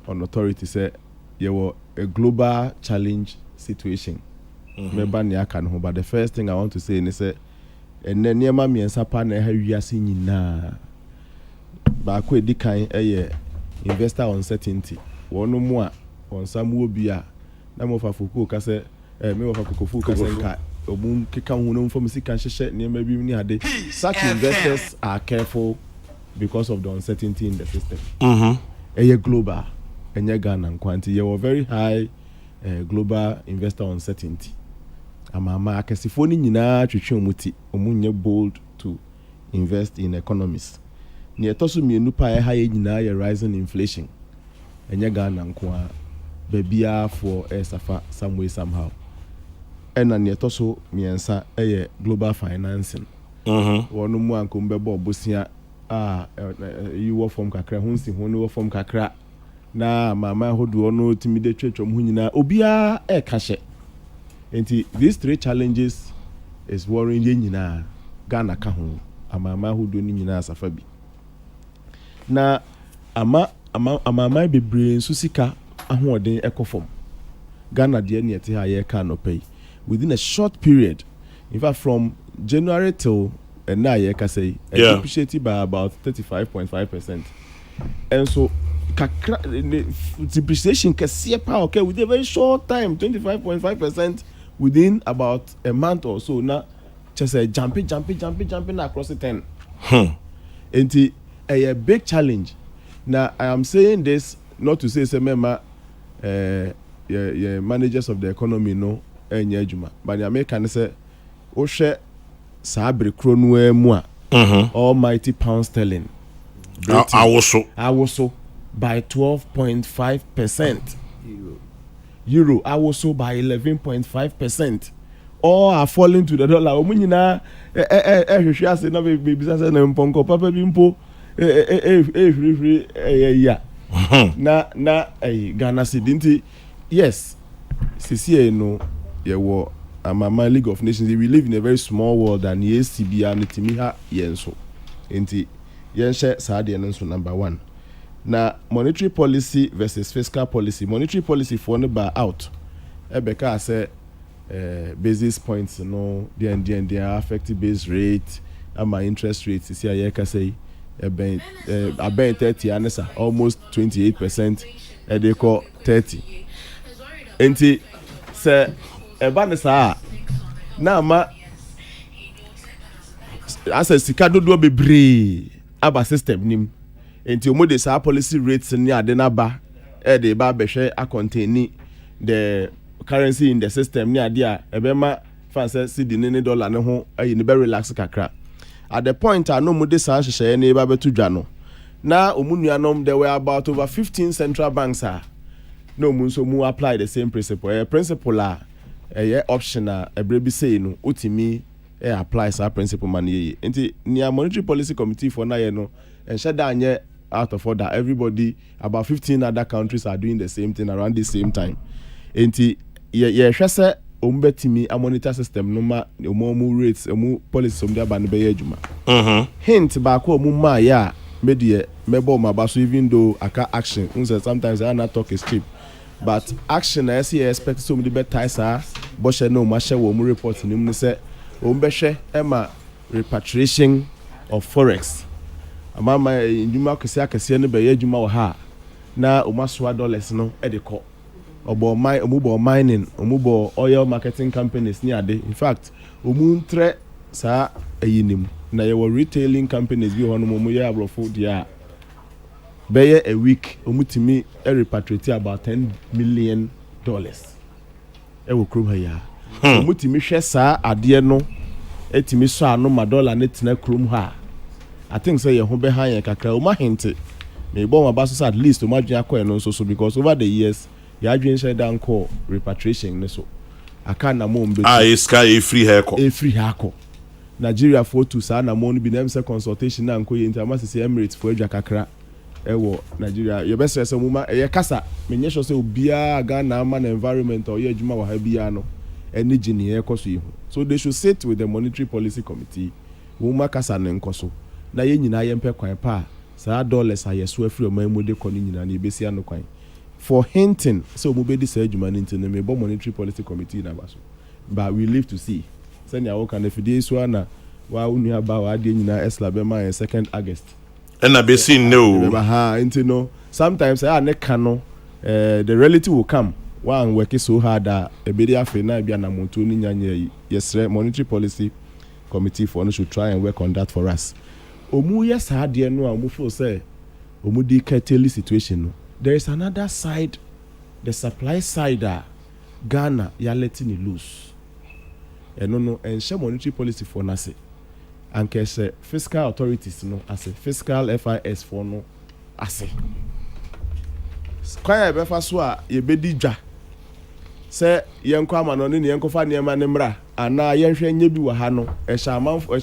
on authority say you were a global challenge situation member ne aka no but the first thing I want to say is say and then niema miensa pa na ha wiase nyina ba ko edi kan investor uncertainty wono mu a onsamu obi a na mo fa Kokrokoo ka say me wo fa Kokrokoo ka say nka obun keka hu no mfo musika nhyehyɛ niema bi ni ade. Such investors are careful because of the uncertainty in the system. Global Ghana quantity you were very high global investor uncertainty. Amama akasifoni nyina twetwe omuti omunye bold to invest in economies. Ni etoso mienu pa high nyina ye rising inflation. Ghana nkwa bebia for safa some way somehow. And ni etoso miensa global financing. Wonu mu anko mbebo obosia you work from kakra hunsi hono work from kakra na mama hodu ono timide twetwom hu nyina obia kashe. Enti these three challenges is worrying ye nyina Ghana ka ho amama hodu ni nyina asafa bi na ama amamai bebree nso sika ahoɔden ɛkɔ fam. Ghana deɛ ne ɛte ha yɛ ka no pay within a short period. In fact, from January till now, yɛ ka say depreciated by about 35.5%. And so depreciation kɛseɛ pa okay within a very short time 25.5% within about a month or so. Now just jumping across the 10. And a big challenge. Now I am saying this not to say member managers of the economy no enye adwuma, but the American say o hwɛ saa bere kro no mu a almighty pound sterling awoso by 12.5%, euro awoso by 11.5%. all are falling to the dollar. Omu nyina hwehwe ase na be bisa se na mponko papa bi mpo ya na Ghana cedi. Yes, CCA no yewo amama League of Nations. We live in a very small world and ECB and timiha yenso enti yenhye saade no so. Number 1 na monetary policy versus fiscal policy. Monetary policy for no ba out ebeka say basis points no they are affected base rate and my interest rate see I can say about 30 anesa almost 28%, and they call 30 enti say ebanesa na ma as a sika dodo bebre aba system nim enti omo de sa policy rates ni ade na ba de ba behwe a contain the currency in the system ni ade a ebema fancy cedi ne dollar ne ho ayi ne be relax kakra. At the point I know mo de sa hyehyɛ ne ba betu dwa no na omunuanom there were about over 15 central banks no mun so mu apply the same principle. Principle optional ebrebi say no utimi apply sa principle man ye enti near monetary policy committee for na ye no enshada anye out of order. Everybody about 15 other countries are doing the same thing around the same time enti ye hwese ombetimi a monitor system no ma omo rates omo policy omda ba no be ye adwuma hint ba ko omo ma ya medie mebo ma ba so even though aka action sometimes I not talk is cheap. But action I see expect so many better sir but she no ma she wo mu report ni mu say o mbe hwe ema repatriation of forex amama nduma kese no be adwuma wo ha na o masoa dollars no e de ko obo mining omubo oil marketing companies ni ade. In fact omuntre sa ayinim na ye retailing companies bi hono mo ye abrofo dia beye a week omutimi repatriate about $10 million e wo krom ha ya omutimi hwe sa ade no etimi so ano ma dollar ne tena krom ha. I think say ye ho be ha ye kakra o ma hinte me bo ma ba so at least o ma dwen akọ no so because over the years ya dwen share down call repatriation ne so aka na mo mbe iska free hairco Nigeria for to sa na mo no bi na say consultation na nko ye intermass say Emirates for adwa kakra ewo Nigeria ye best say mo ma ye kasa menye sure say obia Ghana man environment or ye adwuma wa ha bia no eni gini ye koso yi. So they should sit with the monetary policy committee wo ma kasa ne nkoso na ye nyina ye mpe kwan pa sa dollars ayeso afri o man mu de kɔ ne nyina na ebesi ano kwan for hinting. So we be this adwuma into the monetary policy committee na baso, but we live to see. Send ya work and if dey so na wa unu aba wa de nyina esla be ma 2nd August and na be seen no into no sometimes ne kano the relative will come one work so hard that e be dey afi na bia na monto ni nyanya yesre monetary policy committee for no should try and work on that for us. Omu yes hard dey no omu feel say omu di curtail situation no. There is another side, the supply side Ghana ya letting it loose. No and share monetary policy for nase. And say fiscal authorities no as a fiscal FIS for no as a. Kwaya be fa so a ye bedi dwa. Say yenko amano ne yenko fa niema ne mra ana yenhwe nya bi wa ha no e sha amanfo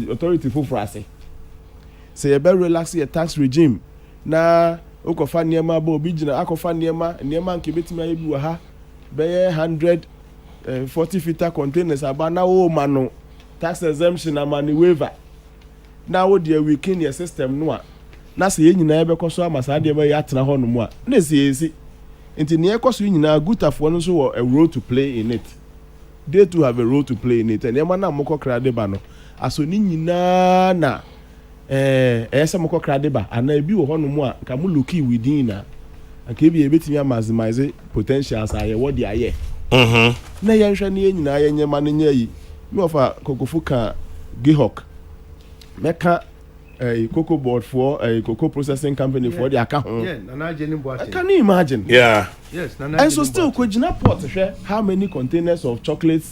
authority foforo ase. Say ye be relax your tax regime na okofa niema ba obi gina akofa niema nke betimi ayi bi wa ha be 140 feet containers aba na wo ma no tax exemption na money waiver na wo dey weaken your system no a na sɛ yɛn nyinaa bɛkɔ so ama saa deɛ bɛyɛ atena hɔ no mu a na ɛsi nti ne ɛkɔ so nyinaa gutafoɔ no nso wɔ a role to play in it. They too have a role to play in it. And ɛma na mokɔ krade ba no aso ne nyinaa na ɛyɛ sɛ mokɔ krade ba ana ebi wɔ hɔ no mu a nka mo looki within na nka ebi ebetumi maximize potentials a yɛwɔ de ayɛ. Na yɛnhwɛ ne nyinaa yɛnyɛ ma no nyɛ yi me ofa kokofo ka Gihok meka cocoa board for a cocoa processing company for the account. Can you imagine? Yeah. Yes. And so still Kojina Port how many containers of chocolate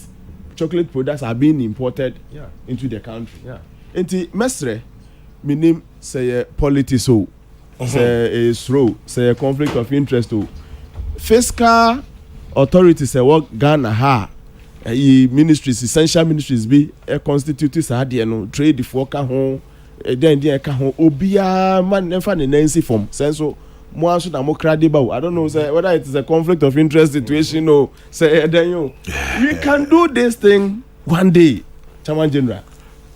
products are being imported into the country. Yeah. Enti mesre minim say politics so say a slow say a conflict of interest to fiscal authorities say what Ghana ha ministries essential ministries be constituted sa de no trade for ka ho then ka ho obia man never ne nancy form senso mo aso na mo krade ba I don't know say whether it is a conflict of interest situation or say then you we can do this thing one day Chairman General.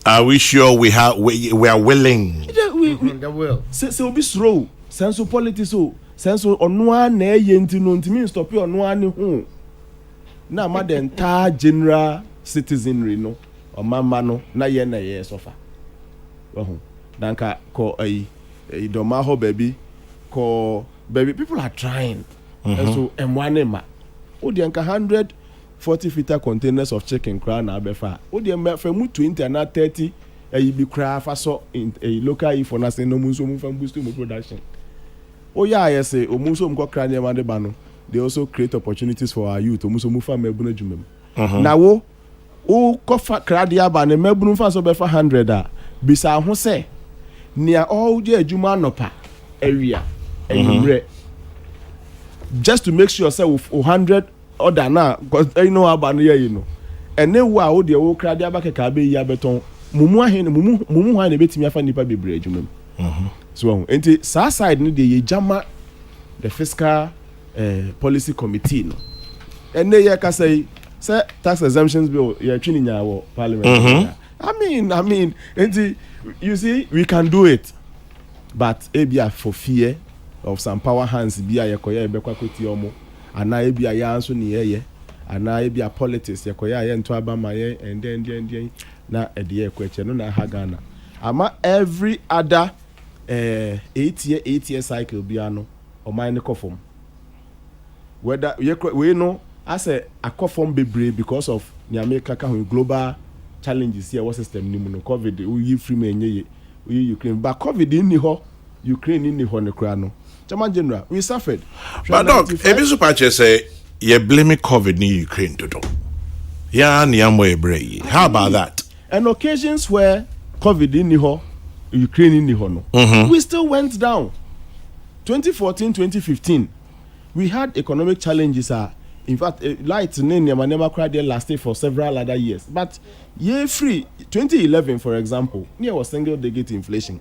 Are we sure we are willing? We will. Say we be slow senso politics so senso ono na yenti no ntimi stop you ono ani ho na ma the entire general citizenry no o mama no na ye na ye suffer. Danka ko idoma ho baby ko baby people are trying. And so emwanema o de nka 140 feet containers of chicken crown na abefa o de fa mu 20 na 30 bi cra fa so in a local for na say no mu so mu fa boost mu production. Oh yeah, I say omuso mko kra ne ma de ba no they also create opportunities for our youth omuso mu fa mabunu dwumem. Na wo kofa kra de aba ne mabunu fa so be fa 100 a bisa ho say near all the adwuma nopa area anywhere just to make sure say 100 order na because you know aba no you know and then wa wo de wo kra de aba keka be yi abeton mumu ahen mumu ha na betimi afa nipa bebre adwuma. So enti sa side no de ye jama the fiscal policy committee no and they ka say tax exemptions bill ye twini nya wo parliament. I mean enti you see we can do it but ebia for fear of some power hands bia ye koya ebekwa kweti omo ana ebia ya anso ne ye ana ebia politics ye koya ye nto aba ma ye and then na ede ekweche no na ha Ghana ama every other 8 year cycle bia no o man ne kofom whether we know as a kofom bebre because of the America global challenges here what system ni mu no covid we free me enye Ukraine but covid in ho Ukraine in ho ne kra no Chairman General we suffered but dog ebi super che say you blame covid in Ukraine to do ya ni amo ebre how about that and occasions where covid in ho Ukraine in ho no we still went down 2014 2015 we had economic challenges in fact light never cried there lasted for several other years but year free 2011 for example near was single digit inflation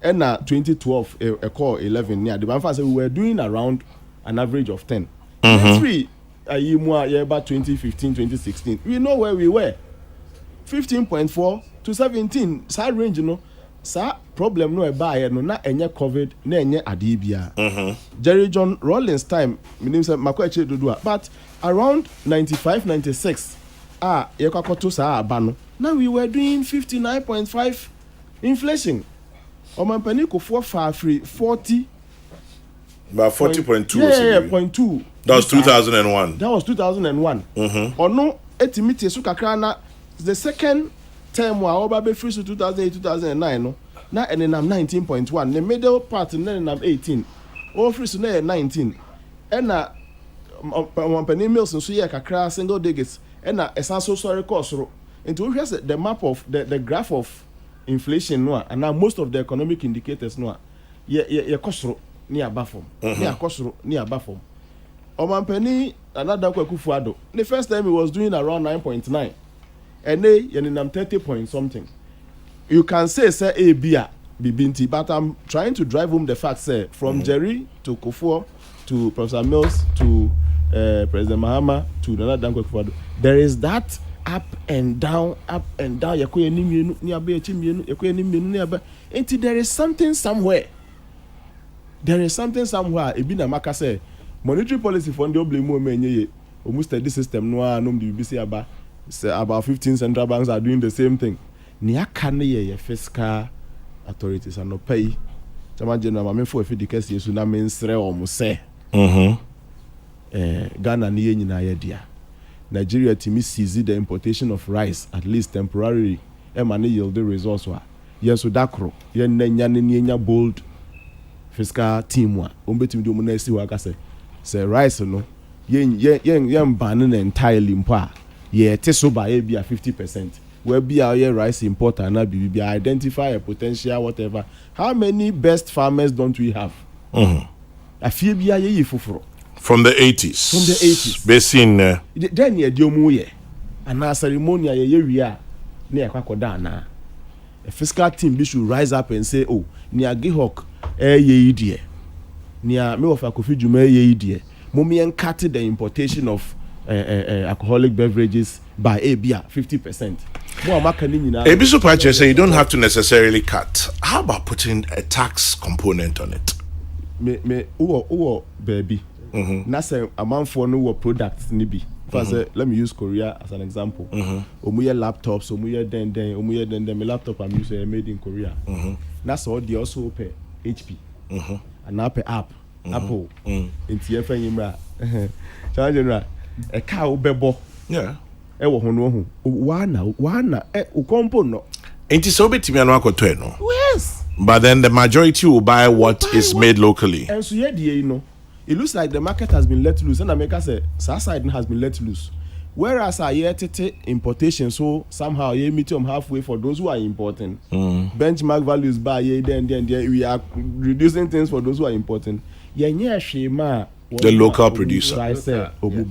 and 2012 a core 11 near the bank we were doing around an average of 10 free a year more about 2015 2016 we know where we were 15.4 to 17 side range you know sa problem no e ba no na enye covid na enye adibia Jerry John Rawlings time meaning say makwache dodo but around 95 96 ye kwakoto sa aba no now we were doing 59.5 inflation omampani ko for far free 40 about 40.2 yeah 0.2 that was 2001 ono etimiti so kakra na the second term wa oba be free so 2008 2009 no na enenam 19.1 the middle part enenam 18 o free so na 19 ena company mills so ye kakra single digits ena esanso sorry cost ro into we hear the map of the graph of inflation no and now most of the economic indicators no ye kosro ni abafom ni akosro ni abafom omampani another kwakufu ado the first time he was doing around 9.9 and they yenam 30 point something you can say bia bibinti but I'm trying to drive home the fact say from Jerry to Kufuor to Professor Mills to President Mahama to Nana Dankwa Kufuor there is that up and down yakoye ni mienu ni abe echi mienu yakoye ni mienu ni abe Until there is something somewhere. Ebi na maka say monetary policy for the blame mo menye almost the system no anom the BBC about 15 central banks are doing the same thing. Ni aka ne ye fiscal authorities and no pay. Chama general ma for the case yesu na mensre o mo say. Ghana ni nyina ye dia. Nigeria timi seize the importation of rice at least temporarily. E ma ne yield the resource wa. Yes so dakro. Ye nya ne bold fiscal team wa ombetimi do mo na si wa ka say rice no yen ban entirely mpa ye te so ba e bia 50% where bia ye rice importer na be identify a potential whatever. How many best farmers don't we have? Afie bia ye foforo from the 80s basin then ye diomu ye ana ceremony ye wi a na ye kwakoda na a fiscal team be should rise up and say oh near Gihok ye idie near me of Kofi Dwuma ye idie mommy and cut the importation of alcoholic beverages by abia 50%. Ebisu Pache say you don't have to necessarily cut. How about putting a tax component on it? Baby. Na say amount for no products nibi. First, let me use Korea as an example. Omuye laptops, omuye den. My laptop I'm using made in Korea. That's all they also pay HP. And now pay app. Apple. Into your friend Yimra. General. A cow bebo. Yeah. Ewo hono ho. Wana ukompo no. Enti so betimi anu akoto no. Yes. But then the majority will buy what is made locally. And so you know, it looks like the market has been let loose. And America say side has been let loose. Whereas our importation, so somehow you meet them halfway for those who are importing. Benchmark values by then we are reducing things for those who are importing. The local producer. I say we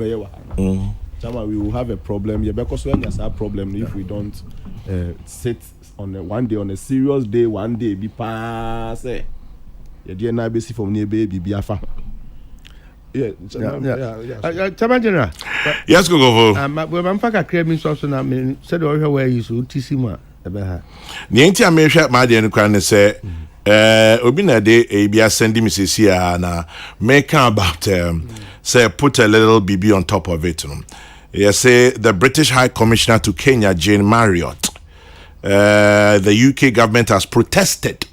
will have a problem. Because when there's a problem if we don't sit on one day on a serious day, one day be pass. You basic from near baby be afa. Yeah. General. Yes, go. I'm faka cream so na me said where you so tisima ebe ha. Ni enti amehwe ma de nkran ne say obi na de bia send me see na make about say put a little BB on top of it. You say the British High Commissioner to Kenya, Jane Marriott, the UK government has protested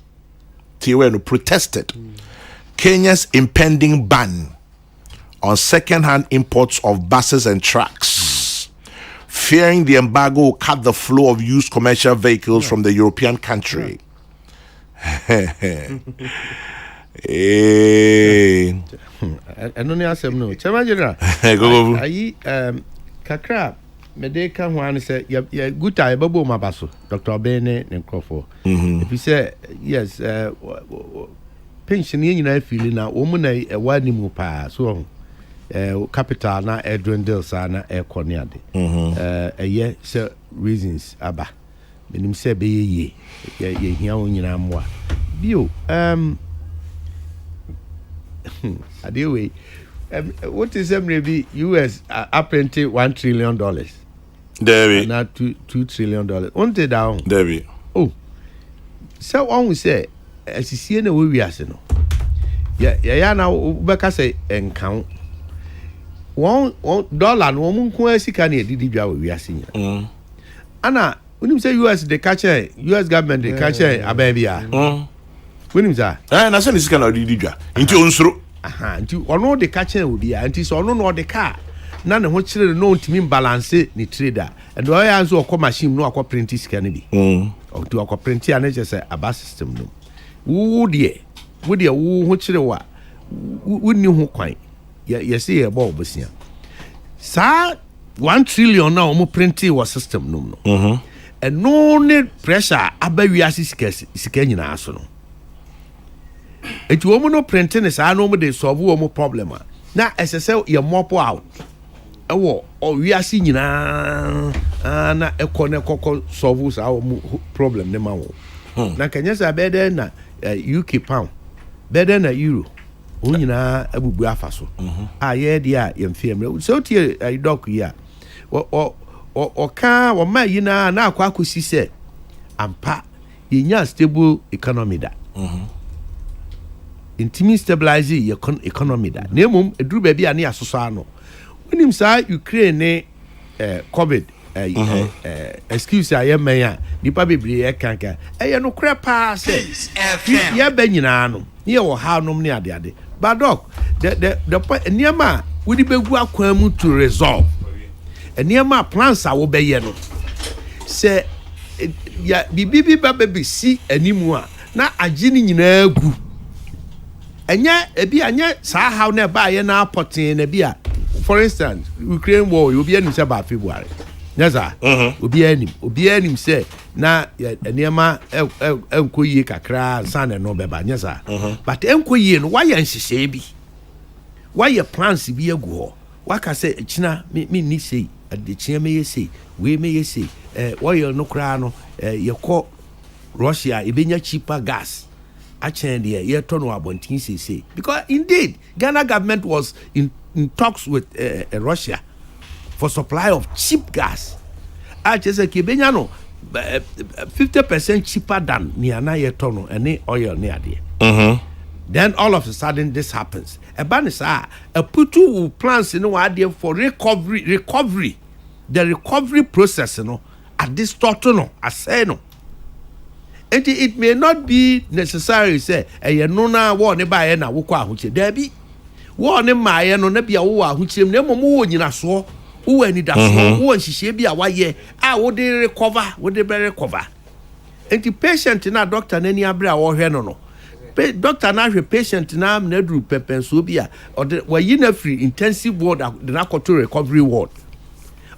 Kenya's impending ban on second-hand imports of buses and trucks, fearing the embargo will cut the flow of used commercial vehicles from the European country. Anoni asem no. Chama General. Go. Ayi kakra medeka ho an say ya guta babo mabaso. Dr. Obene ne Nkrofo. If you say yes pension nyina feel na wo mu na wani mu pa so capital na dwindle sa na ekone ade. Eye say reasons aba. Menim say be ye hia wo nyina moa. Bio Adiwe, what is maybe US apparently $1 trillion? Debbie. Not $2 trillion. On the down. Debbie. Oh, so one we say, as you see in the way we are saying, yeah, now Becca say and count $1 and one coincy can you did we are seeing. Anna, when you say US, the catcher, US government, the catcher, a baby. When is that? I said this kind of didja. Into unsuru. Into ono the catcher will be anti so no the car. None of what children know to mean balance ni trader. And why answer a machine no a print is can be. Or to a print and just a bus system no. Would ye who children what? Wouldn't you who quite? You see a bulb was here. Sir, $1 trillion now more printy was system no. And no need pressure about we are scanning us no. It woman no printing is I know they solve one problem. Now as I say you mop out. Oh we are seeing na a corner coco solves our problem ne ma wo. Na Kenya say better na UK pound. Better na euro. O nyina abubu afa so. Ye dia yemfiem. So tie doc here. O ka o ma yina na akwa akosi se ampa yɛnya stable economy da intimi stabilize your economy da na emom eduru ba bi a ne asoso ano wonim saa Ukraine ne covid excuse aye man a nipa bebre e kanka eye no kra pa se ye ba nyina no ne wo ha nom ne ade but doc the niema we di begu akwan mu to resolve niema plans a wo be ye no se ya bibi ba be si animu a na age ni nyina agu enya ebi anya saa how na ba ye na apoten na bi a for instance Ukraine war you be anim say ba February yes sir obi anim say na niema enkoyie kakra san no beba yes sir but enkoyie no why nhihye bi why plans bi agu ho waka say china me ni sei ade china me yesi we me yesi oil no kra no yekọ Russia ebenya cheaper gas actually ye turn abontin say because indeed Ghana government was in talks with Russia for supply of cheap gas. Actually say kebenya no 50% cheaper than niana ye turn any oil near there. Then all of a sudden this happens. Ebanisa a putu plans no idea for recovery the recovery process no at this total no asay no. It may not be necessary say no na wo ne ba ye na wo kwa ahoche da bi wo ne ma ye no na bia wo ahoche na mom wo nyina so wo ani da so wo nhihye bi a waye a wo de recover wo de be recover enti patient na doctor na ni abre a wo hwe no no doctor na hwe patient na na duru pepenso bi a wa yi na free intensive ward the na to recovery ward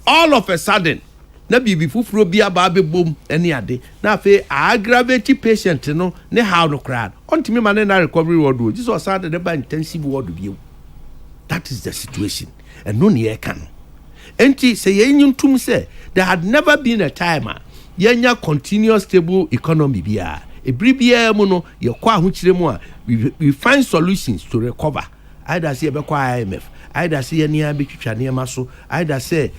all of a sudden na bibi fufuro bia ba be bom ene ade na fe aggravate patient no ne how no crowd ontimi ma na recovery ward o Jesus said the ba intensive ward bi. That is the situation and no ne can enti say yenyuntum say there had never been a time yenya continuous stable economy bia ebribia mu no ye kwa ahokyire mu a we find solutions to recover either say be kwa IMF either say ania be twitwa ne ma so either say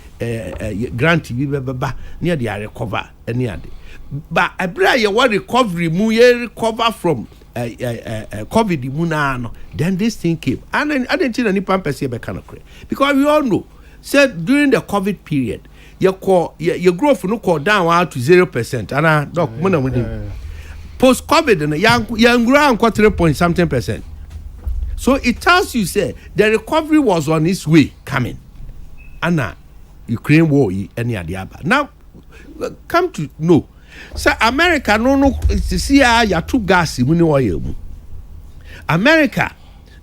grant bi beba ne dey recover any ade but abra ye what recovery mu ye recover from COVID mu na no then this thing came and I didn't think any pampers be kind of crazy because we all know said during the COVID period your growth no go down to 0% and doc post COVID and young grow 3.something%. So it tells you say the recovery was on its way coming. Anna Ukraine war any adiaba. Now come to know. So America no see ya two gas mu oil mu. America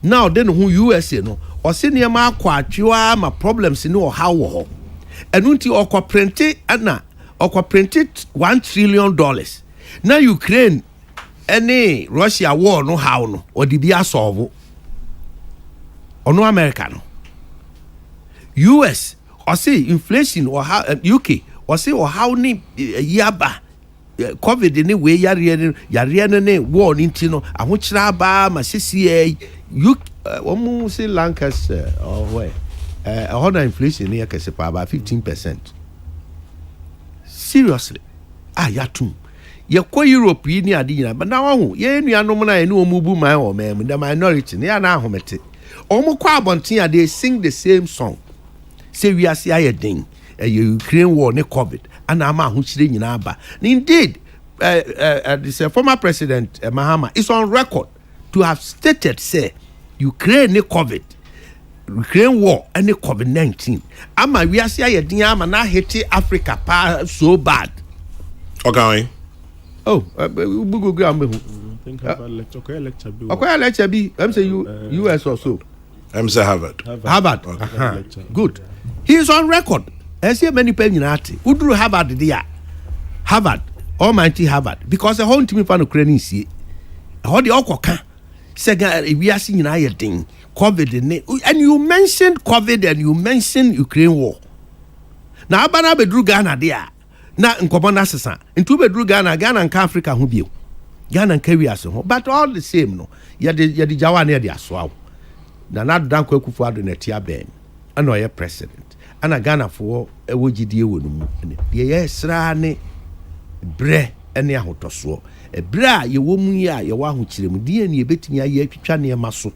now then who USA no or say near ma kwatwa ma problems no how ho. Enunti okwa print ana okwa printed $1 trillion. Now Ukraine any Russia war no how no or the bia solve or no America no US or say inflation or how UK or say or how ni yaba COVID anyway yare ne war nti no ahokyira ba ma sisi UK almost say Lancaster or where how inflation here can say about 15%. Seriously yatum ye kwa Europe yi ni ade nyina but now ho ye nuanom na ye ne omubu man o man the minority ne ya na ahomete omo kwa abonten a they sing the same song say we are see ayedin Ukraine war ne COVID and ama ahokyire nyina ba indeed this former president Mahama is on record to have stated say Ukraine ne COVID Ukraine war and COVID-19 ama we are see ayedin ama na hit Africa pa so bad. Okay. Oh, Google am think about lecture be. Okay, lecture be. I'm say US or so. I'm say Harvard. Harvard. Good. He is on record. I see many people in art. Who do Harvard there? Harvard, almighty Harvard, because the whole team fan Ukraine see. How the okoka. Second, we are seeing another thing. COVID and you mentioned COVID and you mentioned Ukraine war. Now, Abana bedru Ghana there. Na nkomo na sesa ntu bedru Ghana nka Africa ho bio Ghana nka wiase ho but all the same no ye de jawa na ye de asoa na dan kwa kufu ado na tia ben ana oye president ana Ghana fo ewogidie wo no mu ye sra ne bre ene ahotoso ebra ye wo mu yi a ye wa ahokyeremu die ne ye betimi aye atwitwa ne maso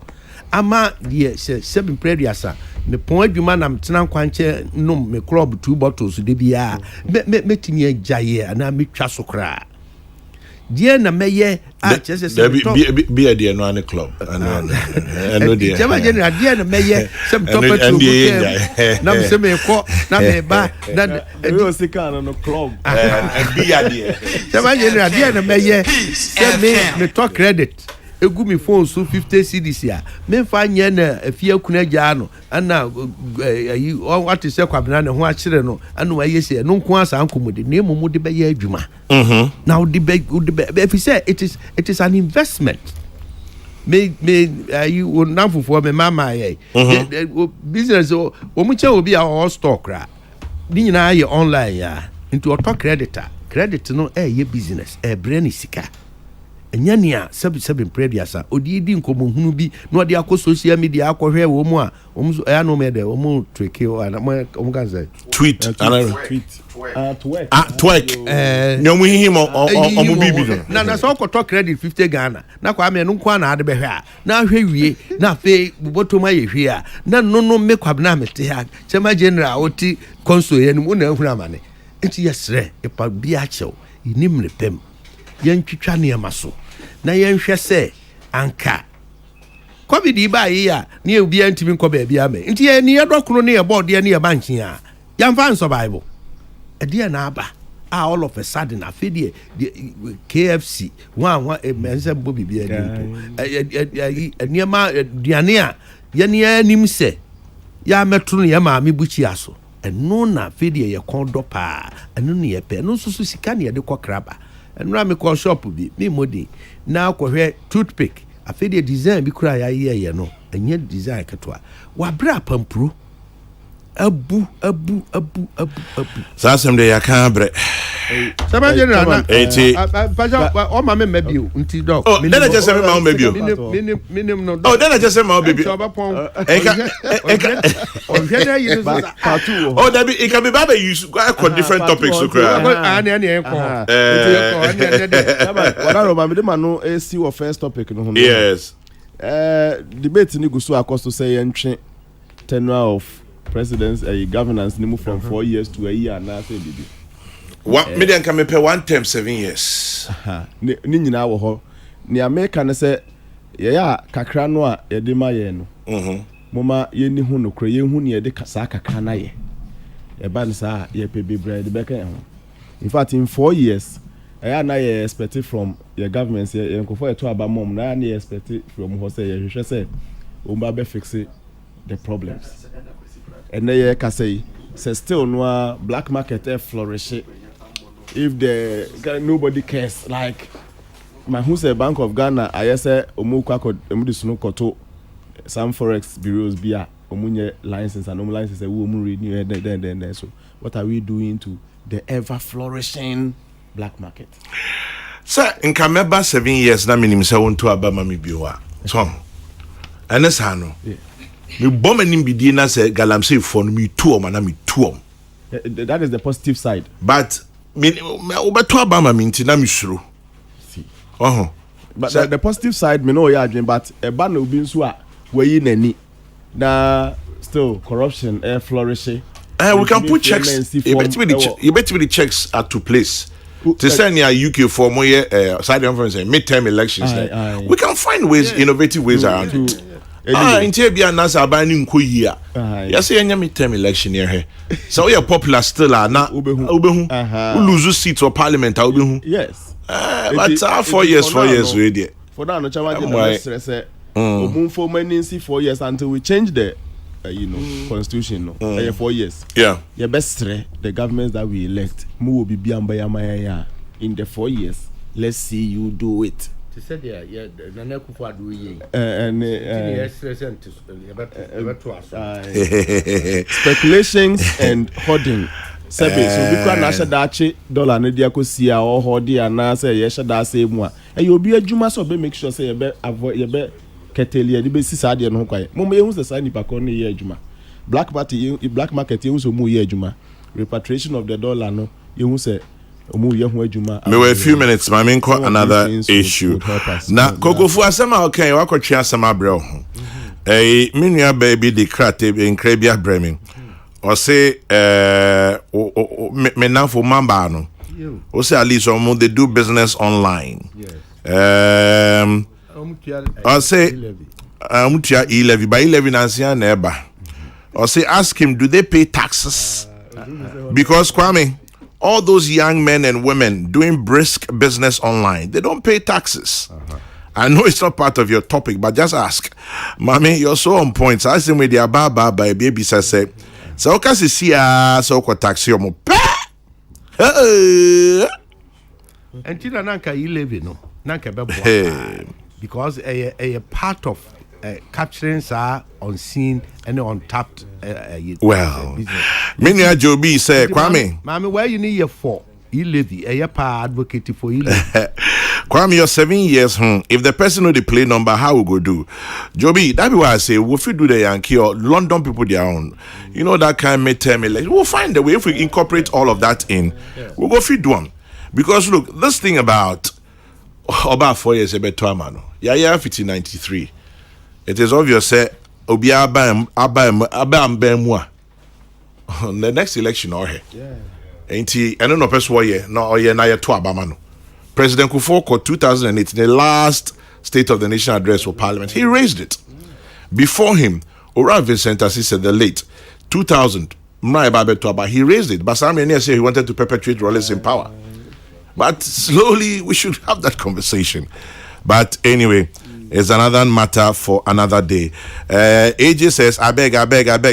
ama de seven prediasa me pon adwuma na mtena nkwanche nom me club 2 bottles de bia metimi agyaye ana metwa so kra die na meye a chese se be de no an club ano de jama general die na meye sem topa tu na me se me ko na me ba na we sika no club be de jama general die na meye se me to credit egu mi phone so 50 cedis ya me fa nye na afia kuna gya no ana ayi what is kwabena ne ho a kire no ana wa yese no nko asa ankomude na emu de be ya adwuma now the if you say it is an investment me you will not for me mama business o mu che obi a all stock ra ni nyina ye online ya into auto creditor credit no ye business brand sika enyania seven prediasa odi nkomohunu bi no de akọ social media akọhwe wo mu a omso ya no me de omu trick o ana omu kan say tweet twerk nyomu hihim omu bibi na so ko credit 50 Ghana na kwa me no nko na ade behwe a na hwe wie na fe bubotom aye hwe a na no me kwabna mete ha chema general oti console ye no na ehura mane enti yesre epa bia chew inim repem yentwitwa ne maso na yenhwe se anka covid ba yi a ne obi antimi nkọ ba bia me nti ye ne yedokro ne ye board ye ne ye bankin a yamfa survival ade na aba all of a sudden afedie KFC one mense bo bibia ni eniema duane a ye ne anim se ya metro ne ye maame buchi aso eno na afedie ye kondo pa eno ne ye pe no susu sika ne ye de kokraba enra me call shop bi me modi na akohwe toothpick afedie design bi kura ya ye no enye design ketwa wa bra pampuro abu sasem de yakan bre sama general na paja o ma me mabio nti dog dena just say ma mabio minim no dena just say ma mabio that it can be baba use quite different topics so cry wadaro ma me de ma no see our first topic no yes debate ni gusu akosto say yentwe tenure of presidents governance ni from 4 years to a year na say bibi what median can me pay 1 term 7 years ni nyina wo ho ni America ne say ya kakra no a ye de ma ye no moma ye ni hu no kro ye hu ni ye de sa kakra na ye e ba nsa ye pe bibra de beka ho in fact in 4 years na ye expect from your government ye nkofo ye to aba mom na ye expect from ho say ye hwehwe say o ba be fix the problems and they can say still no black market flourish if nobody cares like my who say Bank of Ghana I say omukwa omudisuno koto some forex bureaus bia omunye license and no license we omu renew then so what are we doing to the ever flourishing black market sir in Kameba 7 years na minim say won to aba mami biwa so anesa no me bomb nim bidie na say galamsey for no me tuom na me tuom that is the positive side but me obeto abama me nti na me suro see but so, the positive side me no ya adwen but e ba na obi nso a wayi nani na still corruption flourishing we can put checks you bet me the checks are to place to send your UK for more side conference midterm elections we can find ways innovative ways around it inti bia na sa ba ni nko yi a yes enya midterm election here so we are popular still na obehu lose seats for parliament obehu yes but 4 years we there for that no chawa dey say obun for many 4 years until we change the constitution no 4 years yeah best the governments that we elect mu will be biamba in the 4 years let's see you do it said na kufu adu yi speculations and hoarding service so because na shadachi dollar na dia ko sia o hoarding ana say ye shada say mu a e obi adwuma so be make sure say ye be avoid ye be keteli ye be sisa de no kwaye mo ye hu say sa nipa ko na ye adwuma black market ye hu so mu ye adwuma repatriation of the dollar no ye hu say omu ye ho adwuma. Me were a few minutes, my main another issue. Na Kokrokoo asema okay, wakotwe asema brɛ ho. Minua baby the crate in Krabia Bremen. Or say me now for mamba no. Or say at least they do business online. Or say e-levy by e-levy Nancy neighbor. Or say ask him, do they pay taxes? Because Kwame, all those young men and women doing brisk business online, they don't pay taxes. I know it's not part of your topic, but just ask. Mommy, you're so on point. So I say with the baba by baby say, so okay, see so ko taxi omo. And tina nanka e-levy no, nanka be because a part of capturing unseen and untapped well, many Joby say, Kwame, Mommy, where you need your for e-levy, a pa advocate for e-levy. Kwame, you're 7 years. If the person know the play number, how we go do? Joby, that's why I say, if we do the Yankee or London people their own, you know that kind of tell me like we'll find a way if we incorporate all of that in, we'll go feed one. Because look, this thing about 4 years about Tuamano, yeah, 1593. It is obvious that Obi Abam the next election or here. Ain't he? I don't know person why no or na to Abamano. President Kokrokoo 2008, the last State of the Nation address for Parliament, he raised it. Before him, Ora Vincent, as he said, the late 2000, he raised it. But some say he wanted to perpetuate Rollins in power. But slowly, we should have that conversation. But anyway, it's another matter for another day. AJ says, I beg,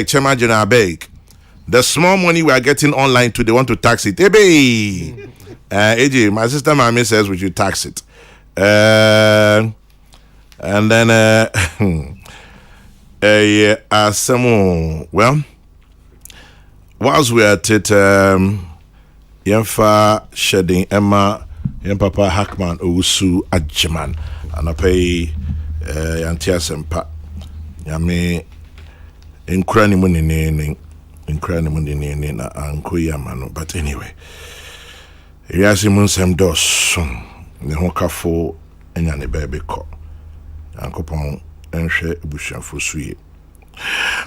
Chairman General, I beg. The small money we are getting online today, they want to tax it. Hey, AJ, my sister Mami says we should tax it. And then, well, whilst we are at it, Yemfa shedding Emma, Papa Hackman, Owusu Adjaman, and I pay Yantia Sempa. Yame, incredible na anko yamano. But anyway, Yasi Munsem dos, the Hokafo, and Yanni baby co. Uncle Pong, and share Bushan for sweet.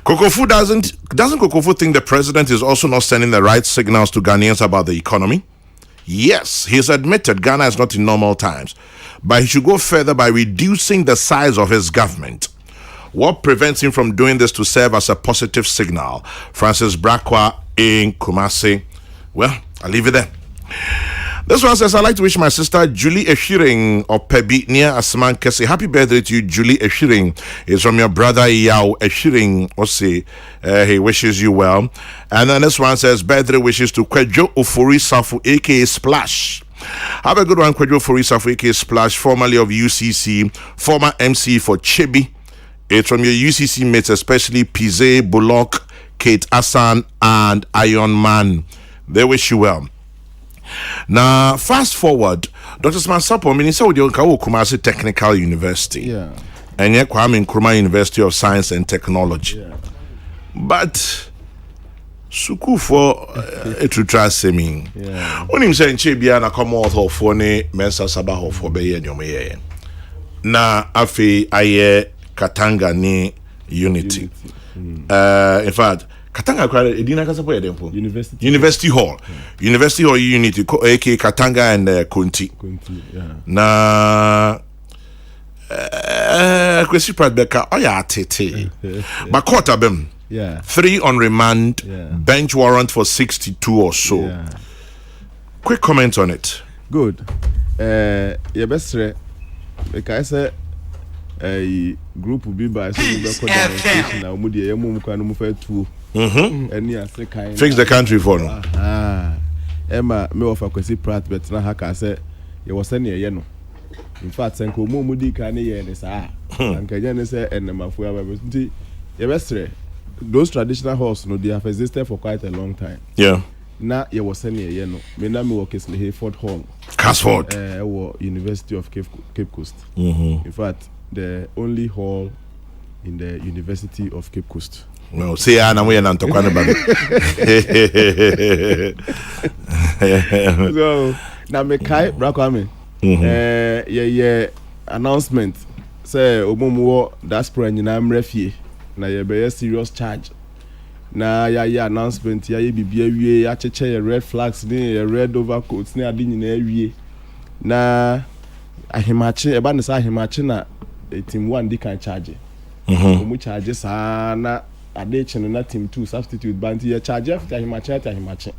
Kokrokoo doesn't Kokrokoo think the president is also not sending the right signals to Ghanaians about the economy? Yes, he's admitted Ghana is not in normal times, but he should go further by reducing the size of his government. What prevents him from doing this to serve as a positive signal? Francis Brakwa in Kumasi. Well, I'll leave it there. This one says, I'd like to wish my sister Julie Eshiring of Pebi near Asman Kese. Happy birthday to you, Julie Eshiring. It's from your brother Yao Eshiring. He wishes you well. And then this one says, birthday wishes to Kwejo Ofori Safu, aka Splash. Have a good one, Kwejo Ofori Safu, aka Splash, formerly of UCC, former MC for Chibi. It's from your UCC mates, especially Pize, Bullock, Kate Asan, and Iron Man. They wish you well. Now, fast forward, Dr. Smansapo, I said, you Kumasi Technical University. Yeah. And yet, Kwame Nkrumah University of Science and Technology. Yeah. But, Suku for to try semi. Yeah. When him saying, Chibia, na come out of for ne, Mensa Sabaho for Bay and Yome. Na, Afi, Aye, Katanga, ni Unity. In fact, Katanga Edina Kasapo Dempo. University Hall. Yeah. University Hall Unity, aka Katanga and Kunti. Yeah. Na Kwesi Pradbeka, Oya Tete. But quarter bem. Yeah. 3 on remand, Yeah. bench warrant for 62 or so. Yeah. Quick comment on it. Good. Your best like I said, a group will be by so now Mudi Yamukan Mufe Fix the country for no. Emma, me of a Kwesi Pratt, but now Haka said, you was sending a yeno. In fact, Sanko Mudi Kani and and Kajan said, and the Mafua, your best those traditional halls, no, they have existed for quite a long time. Yeah. Now you was sending a yeno. Me na me work is Hayford Hall. Casford. University of Cape Coast. In fact, the only hall in the University of Cape Coast. No, see, I'm not talking about it. So now me kai Brakwame. Yeah announcement. Say omomuwo diaspora nyina mrefie na ye be serious charge. Na ya announcement ya ye bibia wie ya cheche ye red flags ni ye red overcoats ni ade nyina wie. Na ahimache eba ne sa ahimache na team 1 di kan charge. Omu charge sa na ade chene na team 2 substitute banti ye charge after ahimache.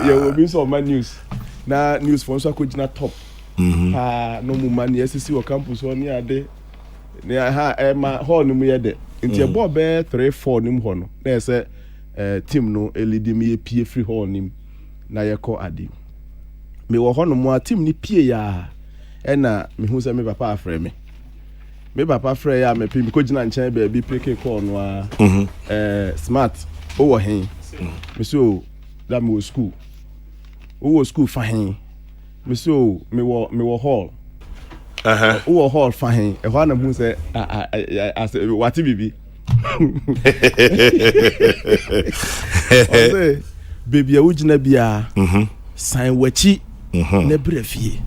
Ye will be some news. Na news for so akogina top. No mu man yesisi o campus on ni ade. Ne ha ma hall no mu ye de. Nti e ball be 3-4 nim ho no. Na say team no elidi me ye pie free hall nim na ye ko ade. Me wo ho no mu a team ni pie ya. E na me hu say me papa afre me. Me papa afre ya me pie ko gina nchen be bi preke call no a smart o wo hen. Me so that me was school. O was school fine. Me so me wo hall. O hall fine. E ho na mu say as what bibi. O say baby a wugina bia sign wachi na brefie.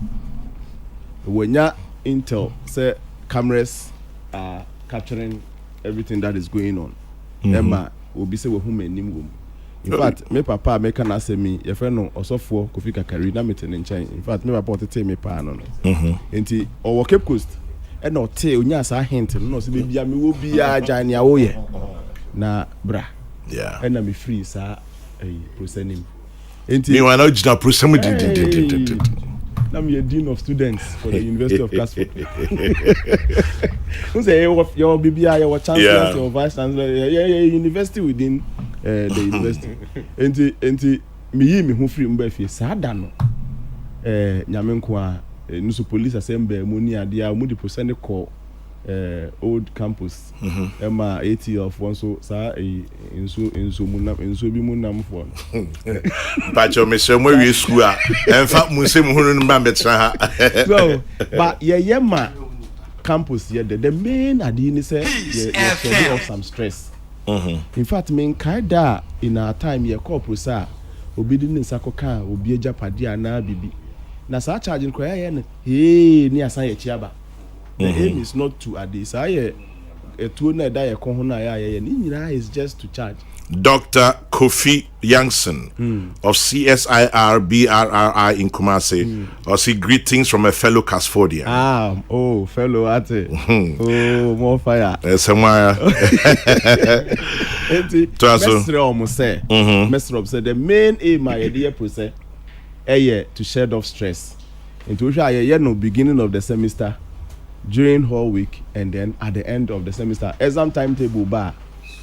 Wenya intel say cameras are capturing everything that is going on. Emma obi say we hu manim wom. In fact, me papa make an ask me, your friend no osofo Kofi Kakari na meten in China. In fact, me papa tell me pa no. Enti o Cape Coast e no te onya sa hint no so be bia me wo bia jani a wo ye. Na bra. Yeah. E na me free sa prosenim. Enti me wan original prosem I'm a dean of students for the University of Casford. Who say your BBI, your chancellor, your vice chancellor, university within the university. Enti me who free mbefi sada no. Nyamenkwa nusu police assembly muni adia mu di posene call old campus. Emma 80 of one so sa inso bi munam for. Pacho me se mo wi school a enfa mu se mu hunu mba betra ha. So but ma campus here the main adi ni say you of some stress. In fact me kaida in our time ye corporate sa obi di ni sakoka obi ejapade ana bibi. Na sa charging kwa ye ni asan ye chiaba. The aim is not to add this. A two na da ye kon ho na ya ni nyina is just to charge. Dr. Kofi Yankson of CSIR BRRI in Kumasi. Also greetings from a fellow Casfordian. Fellow ate. More fire. Somewhere. Mestre almost say. Mestre said the main aim my idea process to shed off stress. Into which no beginning of the semester, during whole week, and then at the end of the semester, exam timetable bar.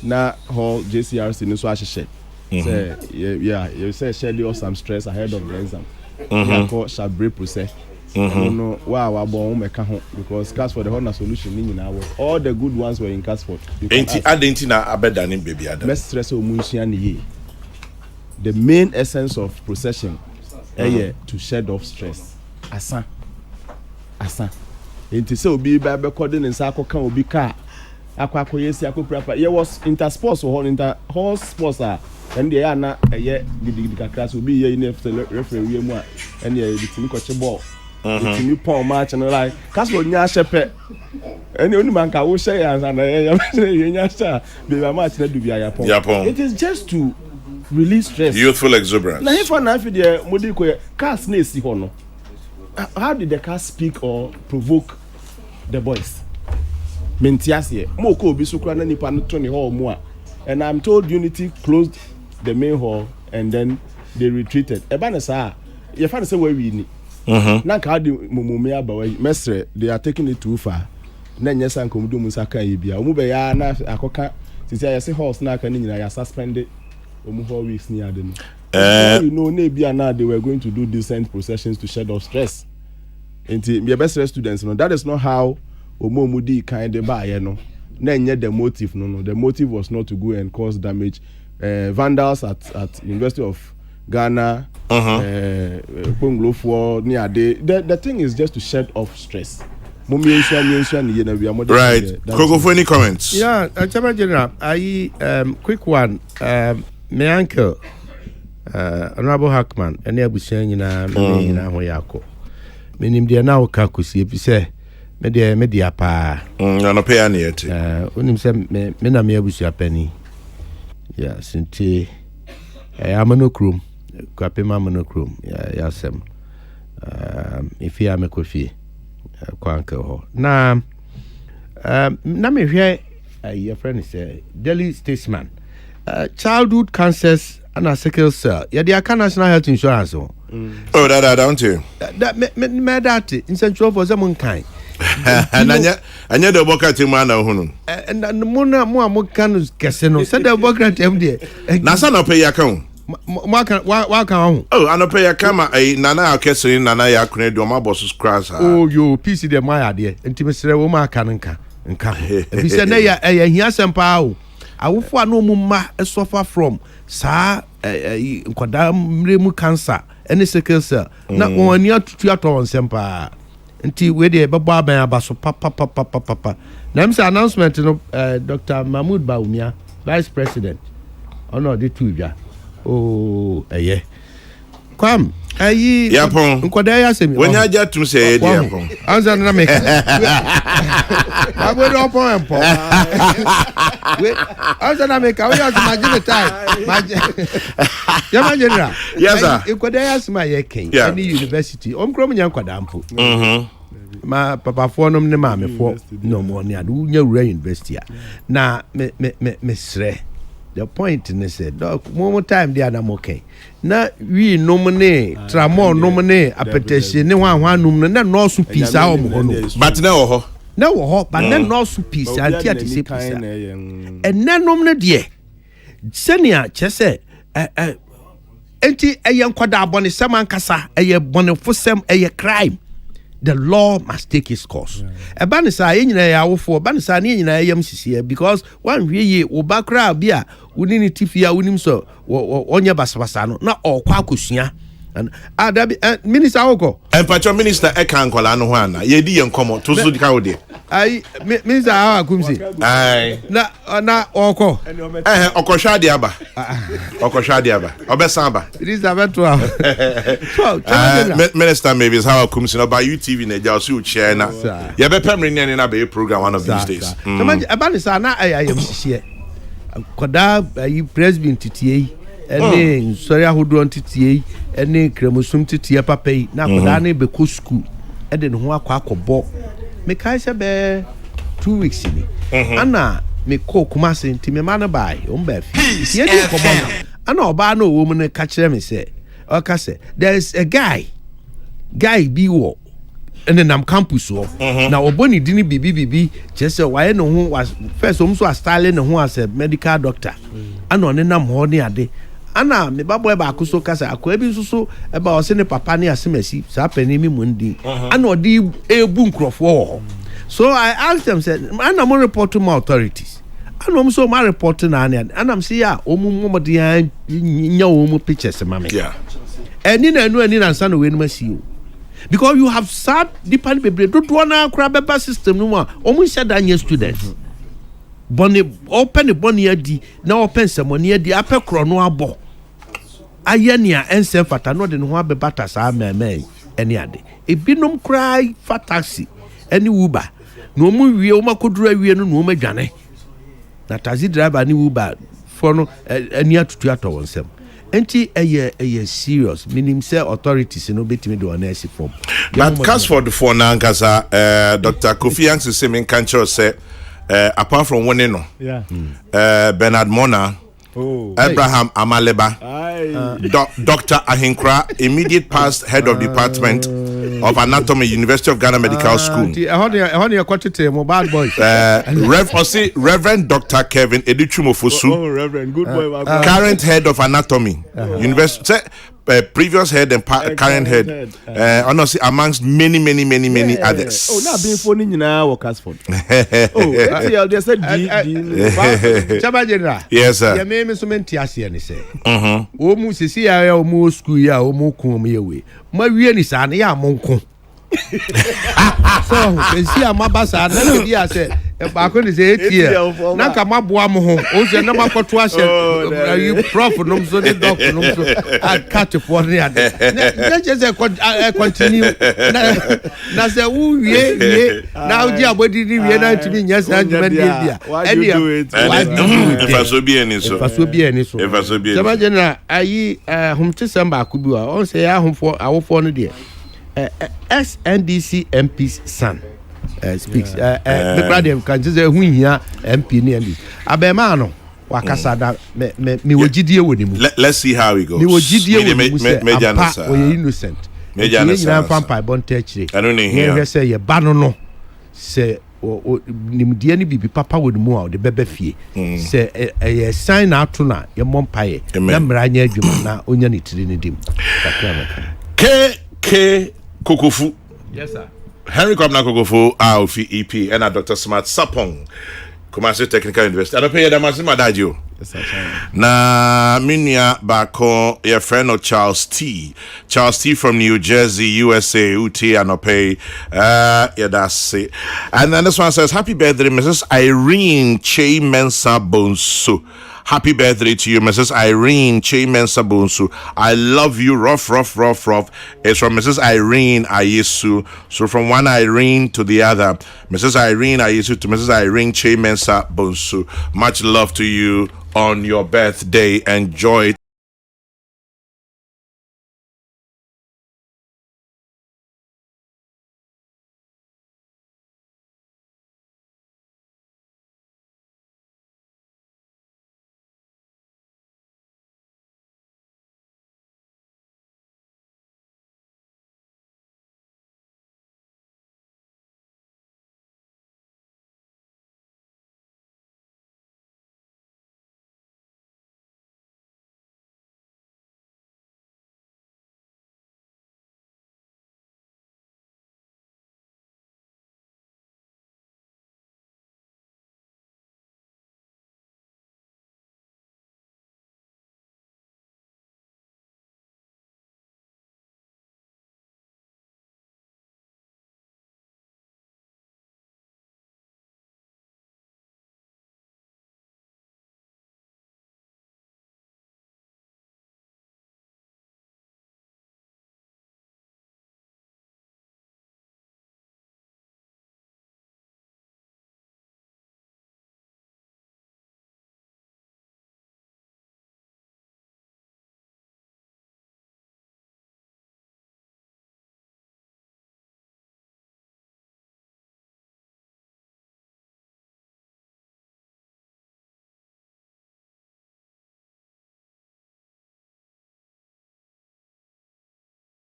Na whole JCRC no so ahye. Say you say schedule some stress ahead of the exam. You call shabre process. No wa bon meka ho because cast for the whole solution ni nyina wo. All the good ones were in Casford. Enti na abeda ni baby adam. Best stress o munsia ni ye. The main essence of procession to shed off stress. Asa. Enti say obi ba be cording nsa akoka obi car. Akwa yesi akopra ye was intersports or inter sports and they are na gidi kakra so be ye in referee we mu a and ye bitimi ko che ball bitimi pon match and like Casper nya shepe and oni man ka wo share answer na ye nya sha be match na dubia ya pon. It is just to release stress, youthful exuberance. Na if na fi de modi ko cars na esi ho no, how did the car speak or provoke the boys? Mentiasie moko obi sukura na nipa no to ne hall mu a, and I'm told Unity closed the main hall and then they retreated. Eba na sa ye fa say we ni na ka di mumume abawa mesre they are taking it too far na nyesa nkomudo mu saka ye bia omu be ya na akoka sisi ya say halls na aka ni nyina ya suspended omu 4 weeks ni ade no you know na bia na they were going to do decent processions to shed off stress. Enti me best students no, that is not how omomudi kind of buy no na nye the motive no the motive was not to go and cause damage. Vandals at University of Ghana Ponglofo near the thing is just to shed off stress. Right. Kokrokoo, any comments? Yeah, General, quick one. My uncle Honorable Hackman ene abusia nyina me nyina ho yako menim de na wo ka kosie bi se me de apa no pay ani eti onim se me na me abusia pani ya sinti amanokrum kwapema amanokrum ya sem if ya me kofi kwanke ho na me hwe your friend say Daily Statesman childhood cancers and a sickle cell. Yeah, the National Health Insurance. Oh, that don't you? That me that in central for some kind. And anya the boka ti man na hunu. And the mona mo kan keseno. Said the boka tem there. Na sa no pay account. Wa kan Oh, I no pay account nana akese nana ya kune do ma boss crash. Oh, you PC the my idea. Enti mesere wo ma kan nka. Bi se na ya hia sempa o. Awofo anu mumma suffer from sa nkwada mremu cancer any sickle cell na woni atutu ato sempa nti we dey bebo aban abaso papa na am say announcement no Dr. Mahmoud Baumia vice president ono de tuja kwam ayi nkwada ya semi when ya tum say e dey yapon anza na make we do pon empo we anza na make we imagine the time general yes sir nkwada ya sema ye ken any university omkrom nya nkwada mpo ma papa fo nom ne ma me fo no mo ne adu nya wura university na me sre the point ne say doc more time there na mo ken na we nomine tramol nomine apetese ne hwan num na no so pisa o mo no but na wo ho but na no so pisa anti atise pisa na nomine de senia chese enti nkwada abone semankasa bone fosem crime. The law must take its course. Ebanisa yenyina ya wofo, banisa ne yenyina yam sisi because one hweye obakra bia woni ni tifia wonim so onye basabasa no na okwa akosua. Adabi minister awoko. Empacho minister kan kwala no ho ana. Ye di ye nkomo to so di ka wo de. Ai minister awa kumsi. Ai. Na oko. Okohwa de aba. Okohwa de aba. Obesan ba. Minister beto. So, minister maybe is how kumsi no by UTV na ja so chair na. Ye be pemre ne na be program one of these days. Ebanisa na ayam sisi. Koda president titie ene sorry ahodo ntitie ene kremosum titie papa yi na koda na be ko school e de ne ho akọ me kai se be 2 weeks ni ana me ko kumase nti me ma na bai o mba fi ye di komo ana oba na owo mu ne ka kire me se o ka se there is a guy bi wo ene nam campus wo na oboni dini bibi chese waye no ho was first so style ne ho as a medical doctor ana one nam ho ne ade ana me babo ba akuso kasa akwa bi susu e ba o se ne papa ne asemasi sa pani mi mundi ana odi ebu nkrofo ho so I asked them said ana mo report to my authorities ana mo so ma report na ana am say ya omu momodi nya omu pictures mama yeah eni na nsa no we no masi o because you have sad depend bebre do na kra beba system no ma omu sha danye students boni open boni adi na open semoni adi apekro no abo ayenia ense fata no de no ho abebata sa meme eni ade ebinom cry fa taxi eni uber no mu wie o makodura wie no no madwane na taxi driver ni uber for no eni atutu ato wonsem enti eye serious meaning say authorities no betimi do na esi form but Casford for na nkasa Dr. Kofi Yanks say men kan cho say apart from one no Bernard Mona Abraham Amaleba Dr. Ahinkra immediate past head of department of anatomy University of Ghana Medical School bad boys Reverend Dr. Kevin Edichumofosu Reverend good boy current head of anatomy University previous head and current head honestly amongst many others. Oh, now being phone nyina workers for. Oh, they said Chaba General. Yes sir. Ya me so menti ase ne se. O mu sisi ya o mu school ya o mu kun me we. Ma wie ni sa ne ya monko. So, sisi amabasa na bi ya se ba ko ni se etie na ka maboa mo ho o se na makoto ase you prof nom so the doc nom so I cut for the other just continue na say who wie now dia body ni wie na ntimi nya sa adwuma dia why do it if I so be any so Sema general ayi humte samba akubi wa on say ya humfo awofo no de SNDC MP's son speaks the brother can say hu hia MP ni MB abema no wakasa da me wogidie woni mu let's see how it goes me wogidie woni mu say major we innocent major na pampa bon techre I don't know here say ye ba no say nimdie ni bibi papa woni mu a de bebe fie say ye sign out na ye mompaye na mranya adwuma na onya ni tiri ni dim K Kokrokoo. Yes sir. Henry Kwabena Kokrokoo Alfi EP and Dr. Smart Sapong Kumasi Technical University. I don't pay the maximum adadio. Yes sir. Na minia bako your friend of Charles T from New Jersey, USA. Uti anope. Yeah, that's it. And then this one says, "Happy birthday, Mrs. Irene Che Mensa Bonsu." Happy birthday to you, Mrs. Irene Che Mensa Bonsu. I love you, rough. It's from Mrs. Irene Ayesu. So from one Irene to the other, Mrs. Irene Ayesu to Mrs. Irene Che Mensa Bonsu. Much love to you on your birthday. Enjoy it.